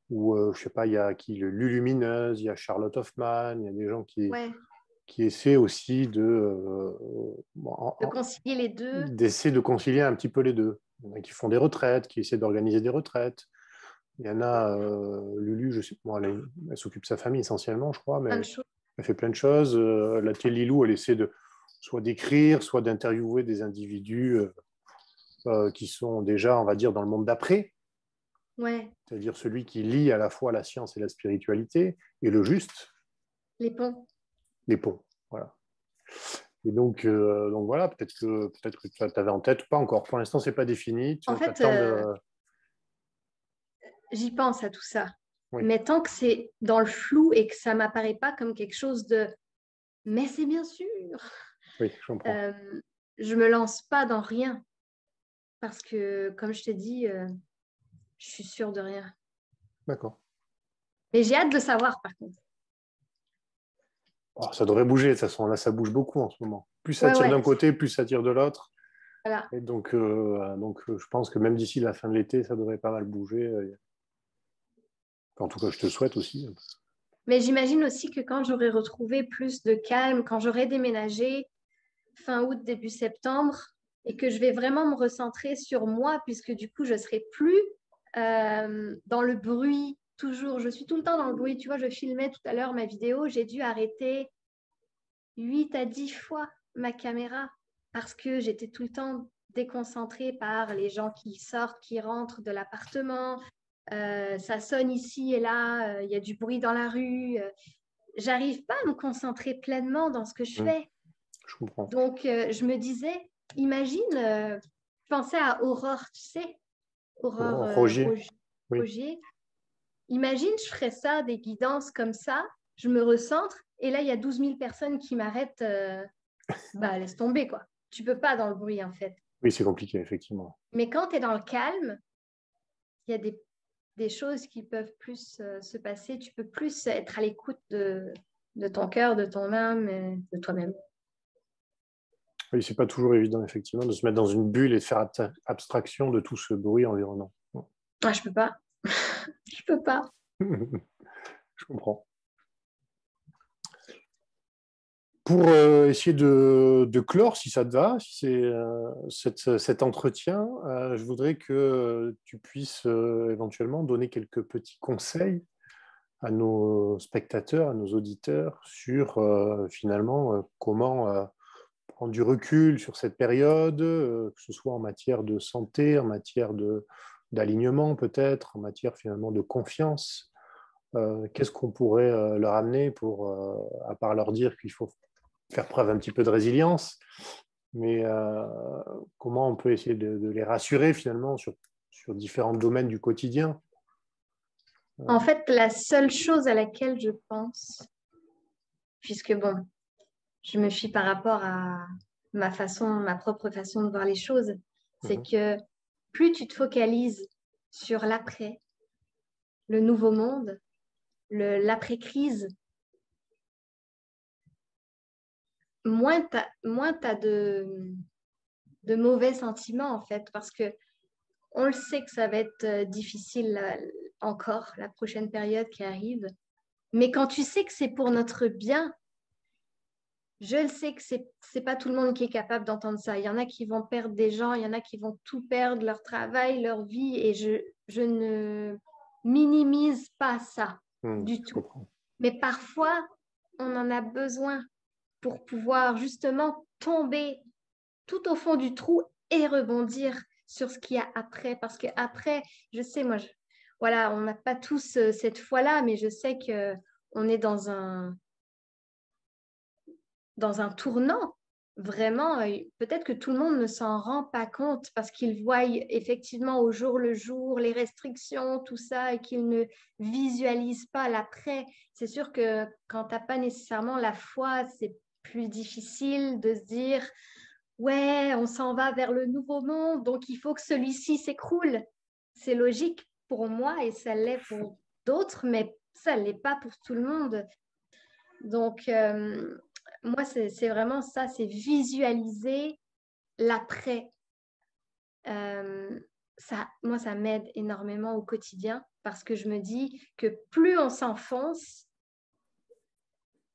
ou je sais pas, il y a qui, le Lulumineuse, il y a Charlotte Hoffman, il y a des gens qui essaient aussi de concilier les deux. d'essayer de concilier un petit peu les deux. Il y en a qui font des retraites, qui essaient d'organiser des retraites. Il y en a, Lulu, je sais, bon, elle s'occupe de sa famille essentiellement, je crois, mais elle fait plein de choses. La télé Lilou, elle essaie soit d'écrire, soit d'interviewer des individus qui sont déjà, on va dire, dans le monde d'après. Ouais. C'est-à-dire celui qui lie à la fois la science et la spiritualité, et le juste. Les ponts. Les ponts, voilà. Et donc voilà, peut-être que tu avais en tête, pas encore. Pour l'instant, c'est pas défini. En fait, j'y pense à tout ça. Oui. Mais tant que c'est dans le flou et que ça m'apparaît pas comme quelque chose de « mais c'est bien sûr ». Oui, je comprends. Je me lance pas dans rien. Parce que, comme je t'ai dit, je suis sûre de rien. D'accord. Mais j'ai hâte de savoir, par contre. Oh, ça devrait bouger, de toute façon. Là, ça bouge beaucoup en ce moment. Plus ça tire d'un côté, plus ça tire de l'autre. Voilà. Et donc, je pense que même d'ici la fin de l'été, ça devrait pas mal bouger. En tout cas, je te le souhaite aussi. Mais j'imagine aussi que quand j'aurai retrouvé plus de calme, quand j'aurai déménagé fin août, début septembre, et que je vais vraiment me recentrer sur moi, puisque du coup, je ne serai plus dans le bruit toujours. Je suis tout le temps dans le bruit. Tu vois, je filmais tout à l'heure ma vidéo. J'ai dû arrêter 8 à 10 fois ma caméra parce que j'étais tout le temps déconcentrée par les gens qui sortent, qui rentrent de l'appartement. Ça sonne ici et là. Il y a du bruit dans la rue. J'arrive pas à me concentrer pleinement dans ce que je fais. Je comprends. Donc, je me disais, imagine, je pensais à Aurore, tu sais, Aurore Rogier. Rogier. Imagine, je ferais ça, des guidances comme ça, je me recentre, et là, il y a 12 000 personnes qui m'arrêtent. Bah, laisse tomber, quoi. Tu peux pas dans le bruit, en fait. Oui, c'est compliqué, effectivement. Mais quand tu es dans le calme, il y a des choses qui peuvent plus se passer. Tu peux plus être à l'écoute de ton cœur, de ton âme, de toi-même. Oui, c'est pas toujours évident, effectivement, de se mettre dans une bulle et de faire abstraction de tout ce bruit environnant. Ah, je peux pas. Je peux pas. Je comprends. Pour essayer de clore, si ça te va, si c'est cet entretien, je voudrais que tu puisses éventuellement donner quelques petits conseils à nos spectateurs, à nos auditeurs sur finalement comment prendre du recul sur cette période, que ce soit en matière de santé, en matière d'alignement peut-être, en matière finalement de confiance. Qu'est-ce qu'on pourrait leur amener pour, à part leur dire qu'il faut faire preuve un petit peu de résilience, mais comment on peut essayer de les rassurer finalement sur différents domaines du quotidien. En fait, la seule chose à laquelle je pense, puisque bon, je me fie par rapport à ma propre façon de voir les choses, c'est que plus tu te focalises sur l'après, le nouveau monde, l'après-crise, moins tu as de mauvais sentiments, en fait, parce que on le sait que ça va être difficile encore, la prochaine période qui arrive. Mais quand tu sais que c'est pour notre bien, je le sais que c'est pas tout le monde qui est capable d'entendre ça. Il y en a qui vont perdre des gens, il y en a qui vont tout perdre, leur travail, leur vie, et je ne minimise pas ça du tout. Mais parfois, on en a besoin pour pouvoir justement tomber tout au fond du trou et rebondir sur ce qu'il y a après. Parce qu'après, je sais, moi, voilà, on n'a pas tous cette foi-là, mais je sais qu'on est dans un tournant. Vraiment, peut-être que tout le monde ne s'en rend pas compte parce qu'ils voient effectivement au jour le jour les restrictions, tout ça, et qu'ils ne visualisent pas l'après. C'est sûr que quand tu n'as pas nécessairement la foi, c'est plus difficile de se dire ouais, on s'en va vers le nouveau monde, donc il faut que celui-ci s'écroule. C'est logique pour moi et ça l'est pour d'autres, mais ça ne l'est pas pour tout le monde. Donc, moi, c'est vraiment ça, c'est visualiser l'après. Moi, ça m'aide énormément au quotidien parce que je me dis que plus on s'enfonce,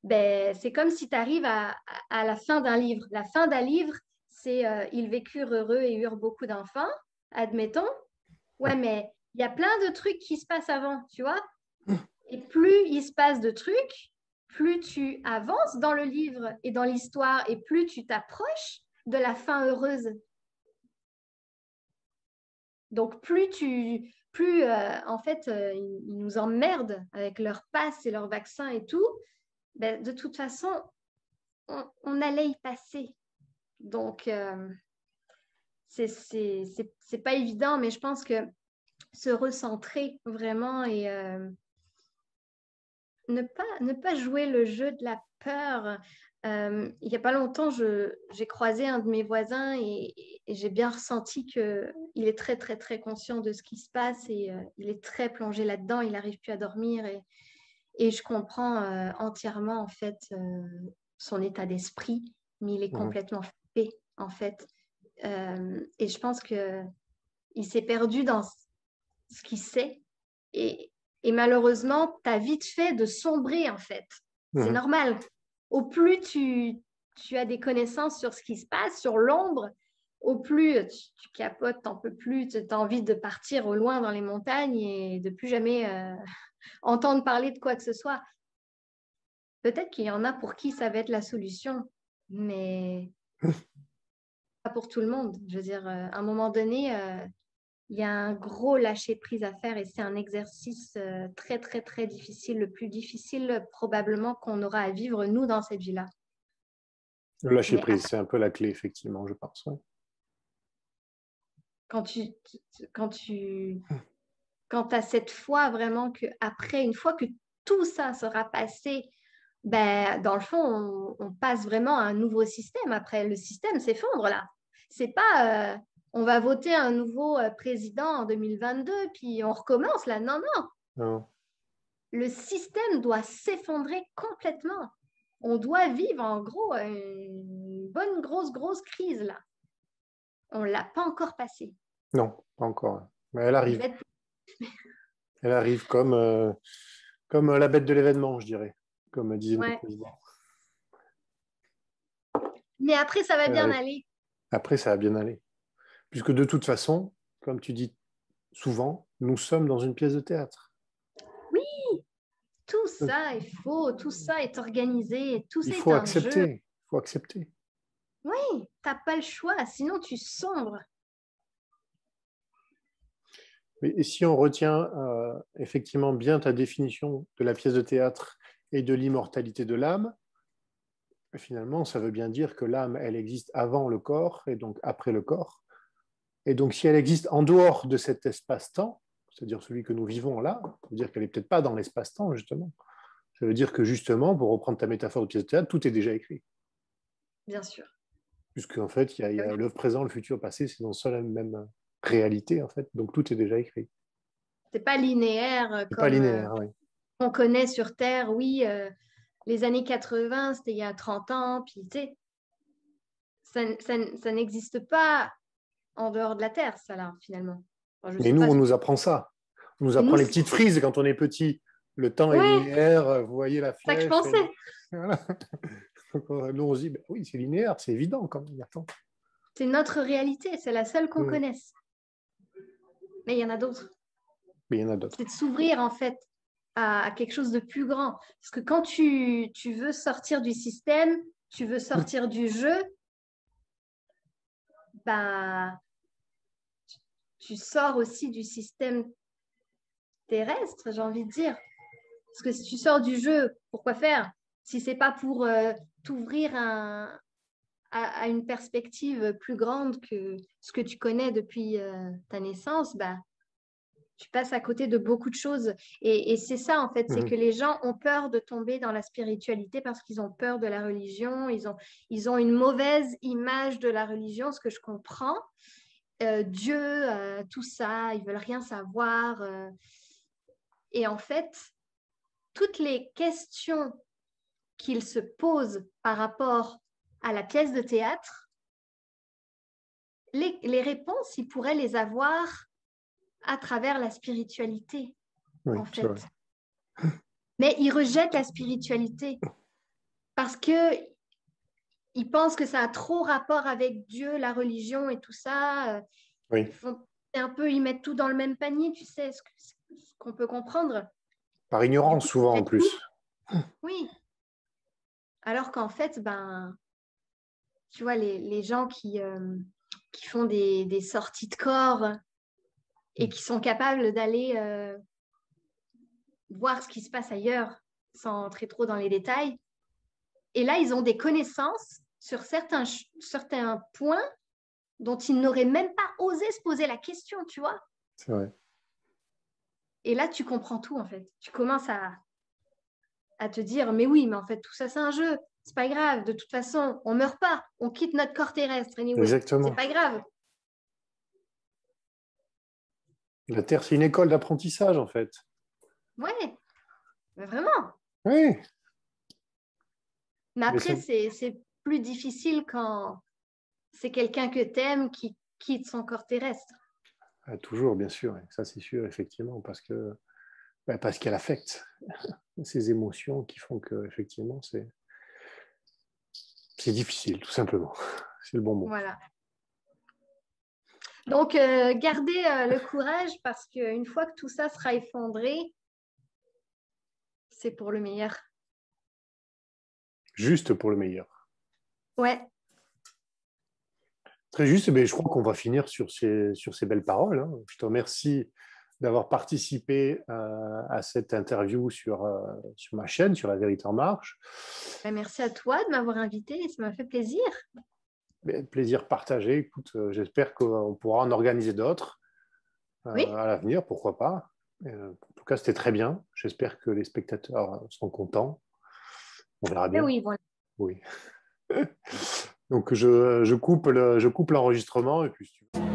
ben, c'est comme si tu arrives à la fin d'un livre. La fin d'un livre, c'est ils vécurent heureux et eurent beaucoup d'enfants, admettons. Ouais, mais il y a plein de trucs qui se passent avant, tu vois. Et plus il se passe de trucs, plus tu avances dans le livre et dans l'histoire et plus tu t'approches de la fin heureuse. Donc, en fait, ils nous emmerdent avec leur passe et leur vaccin et tout. Ben, de toute façon, on allait y passer. Donc, c'est pas évident, mais je pense que se recentrer vraiment et ne pas jouer le jeu de la peur. Il n'y a pas longtemps, j'ai croisé un de mes voisins et j'ai bien ressenti qu'il est très, très, très conscient de ce qui se passe et il est très plongé là-dedans. Il n'arrive plus à dormir et je comprends entièrement en fait son état d'esprit, mais il est complètement fait en fait. Et je pense qu'il s'est perdu dans ce qu'il sait. Et malheureusement, tu as vite fait de sombrer, en fait. C'est normal. Au plus tu as des connaissances sur ce qui se passe, sur l'ombre, au plus tu capotes, t'en peux plus, tu as envie de partir au loin dans les montagnes et de plus jamais entendre parler de quoi que ce soit. Peut-être qu'il y en a pour qui ça va être la solution, mais pas pour tout le monde. Je veux dire, à un moment donné, il y a un gros lâcher-prise à faire et c'est un exercice très, très, très difficile, le plus difficile probablement qu'on aura à vivre, nous, dans cette vie-là. Le lâcher-prise, c'est un peu la clé, effectivement, je pense. Ouais. Quand as cette foi vraiment qu'après, une fois que tout ça sera passé, ben, dans le fond, on passe vraiment à un nouveau système. Après, le système s'effondre là. C'est pas on va voter un nouveau président en 2022 puis on recommence là. Non, non. Non. Le système doit s'effondrer complètement. On doit vivre en gros une bonne grosse crise là. On ne l'a pas encore passée. Non, pas encore. Mais elle arrive. Être... Elle arrive comme la bête de l'événement, je dirais, comme disait le président. Mais après, ça va bien Ouais. aller. Après, ça va bien aller. Puisque de toute façon, comme tu dis souvent, nous sommes dans une pièce de théâtre. Oui, tout ça est faux, tout ça est organisé, tout Il ça est faut un jeu. accepter. Il faut accepter. Oui, t'as pas le choix, sinon tu sombres. Et si on retient effectivement bien ta définition de la pièce de théâtre et de l'immortalité de l'âme, finalement, ça veut bien dire que l'âme, elle existe avant le corps et donc après le corps. Et donc, si elle existe en dehors de cet espace-temps, c'est-à-dire celui que nous vivons là, ça veut dire qu'elle n'est peut-être pas dans l'espace-temps, justement. Ça veut dire que, justement, pour reprendre ta métaphore de pièce de théâtre, tout est déjà écrit. Bien sûr. Puisqu'en fait, il y Ah oui. a l'œuvre présent, le futur, le passé, c'est dans la même réalité, en fait. Donc, tout est déjà écrit. C'est pas linéaire C'est pas comme linéaire, oui. on connaît sur Terre. Oui, les années 80, c'était il y a 30 ans, puis tu sais, ça n'existe pas en dehors de la Terre, ça là, finalement. Enfin, je Mais sais nous, pas. on nous apprend ça. On nous Et nous, apprend les petites frises quand on est petit. Le temps est ouais, linéaire, vous voyez la c'est ça que je flèche. pensais. Voilà. Donc, nous, on se dit, ben oui, c'est linéaire, c'est évident quand même. Attends. C'est notre réalité, c'est la seule qu'on Mm. connaisse. Mais il y en a d'autres. Mais il y en a C'est d'autres. de s'ouvrir en fait à quelque chose de plus grand. Parce que quand tu veux sortir du système, tu veux sortir du jeu, bah, tu sors aussi du système terrestre, j'ai envie de dire. Parce que si tu sors du jeu, pourquoi faire? Si c'est pas pour t'ouvrir à une perspective plus grande que ce que tu connais depuis ta naissance, bah, tu passes à côté de beaucoup de choses. Et c'est ça, en fait, c'est que Mhm. les gens ont peur de tomber dans la spiritualité parce qu'ils ont peur de la religion, ils ont une mauvaise image de la religion, ce que je comprends. Dieu, tout ça, ils veulent rien savoir. Et en fait, toutes les questions qu'ils se posent par rapport à la pièce de théâtre, les réponses, ils pourraient les avoir à travers la spiritualité, Oui, en c'est vrai. fait. Mais ils rejettent la spiritualité parce que ils pensent que ça a trop rapport avec Dieu, la religion et tout ça. Oui. Ils font un peu, ils mettent tout dans le même panier, tu sais, ce qu'on peut comprendre. Par Du ignorance, coup, ils souvent en mettent tout. plus. Oui. Alors qu'en fait, ben, tu vois, les gens qui font des sorties de corps et qui sont capables d'aller voir ce qui se passe ailleurs sans entrer trop dans les détails. Et là, ils ont des connaissances sur certains points dont ils n'auraient même pas osé se poser la question, tu vois. C'est vrai. Et là, tu comprends tout, en fait. Tu commences à te dire, mais oui, mais en fait, tout ça, c'est un jeu. C'est pas grave. De toute façon, on meurt pas. On quitte notre corps terrestre, anyway. C'est Exactement. pas grave. La Terre, c'est une école d'apprentissage, en fait. Ouais, mais vraiment. Oui. Mais Mais après, c'est plus difficile quand c'est quelqu'un que t'aimes qui quitte son corps terrestre. toujours, bien sûr. Ça, c'est sûr, effectivement, parce qu'elle affecte ces émotions qui font que, effectivement, c'est difficile, tout simplement. C'est le bon mot. Voilà. Donc, gardez le courage parce qu'une fois que tout ça sera effondré, c'est pour le meilleur. Juste pour le meilleur. Ouais, Très juste, mais je crois qu'on va finir sur ces belles paroles. Hein. Je te remercie d'avoir participé à cette interview sur ma chaîne, sur La Vérité en Marche. ben, merci à toi de m'avoir invité, ça m'a fait plaisir. Mais plaisir partagé. Écoute, j'espère qu'on pourra en organiser d'autres Oui, à l'avenir, pourquoi pas. En tout cas, c'était très bien. J'espère que les spectateurs seront contents. On verra ben bien. oui, voilà. Oui. Donc, je coupe l'enregistrement et puis si tu veux.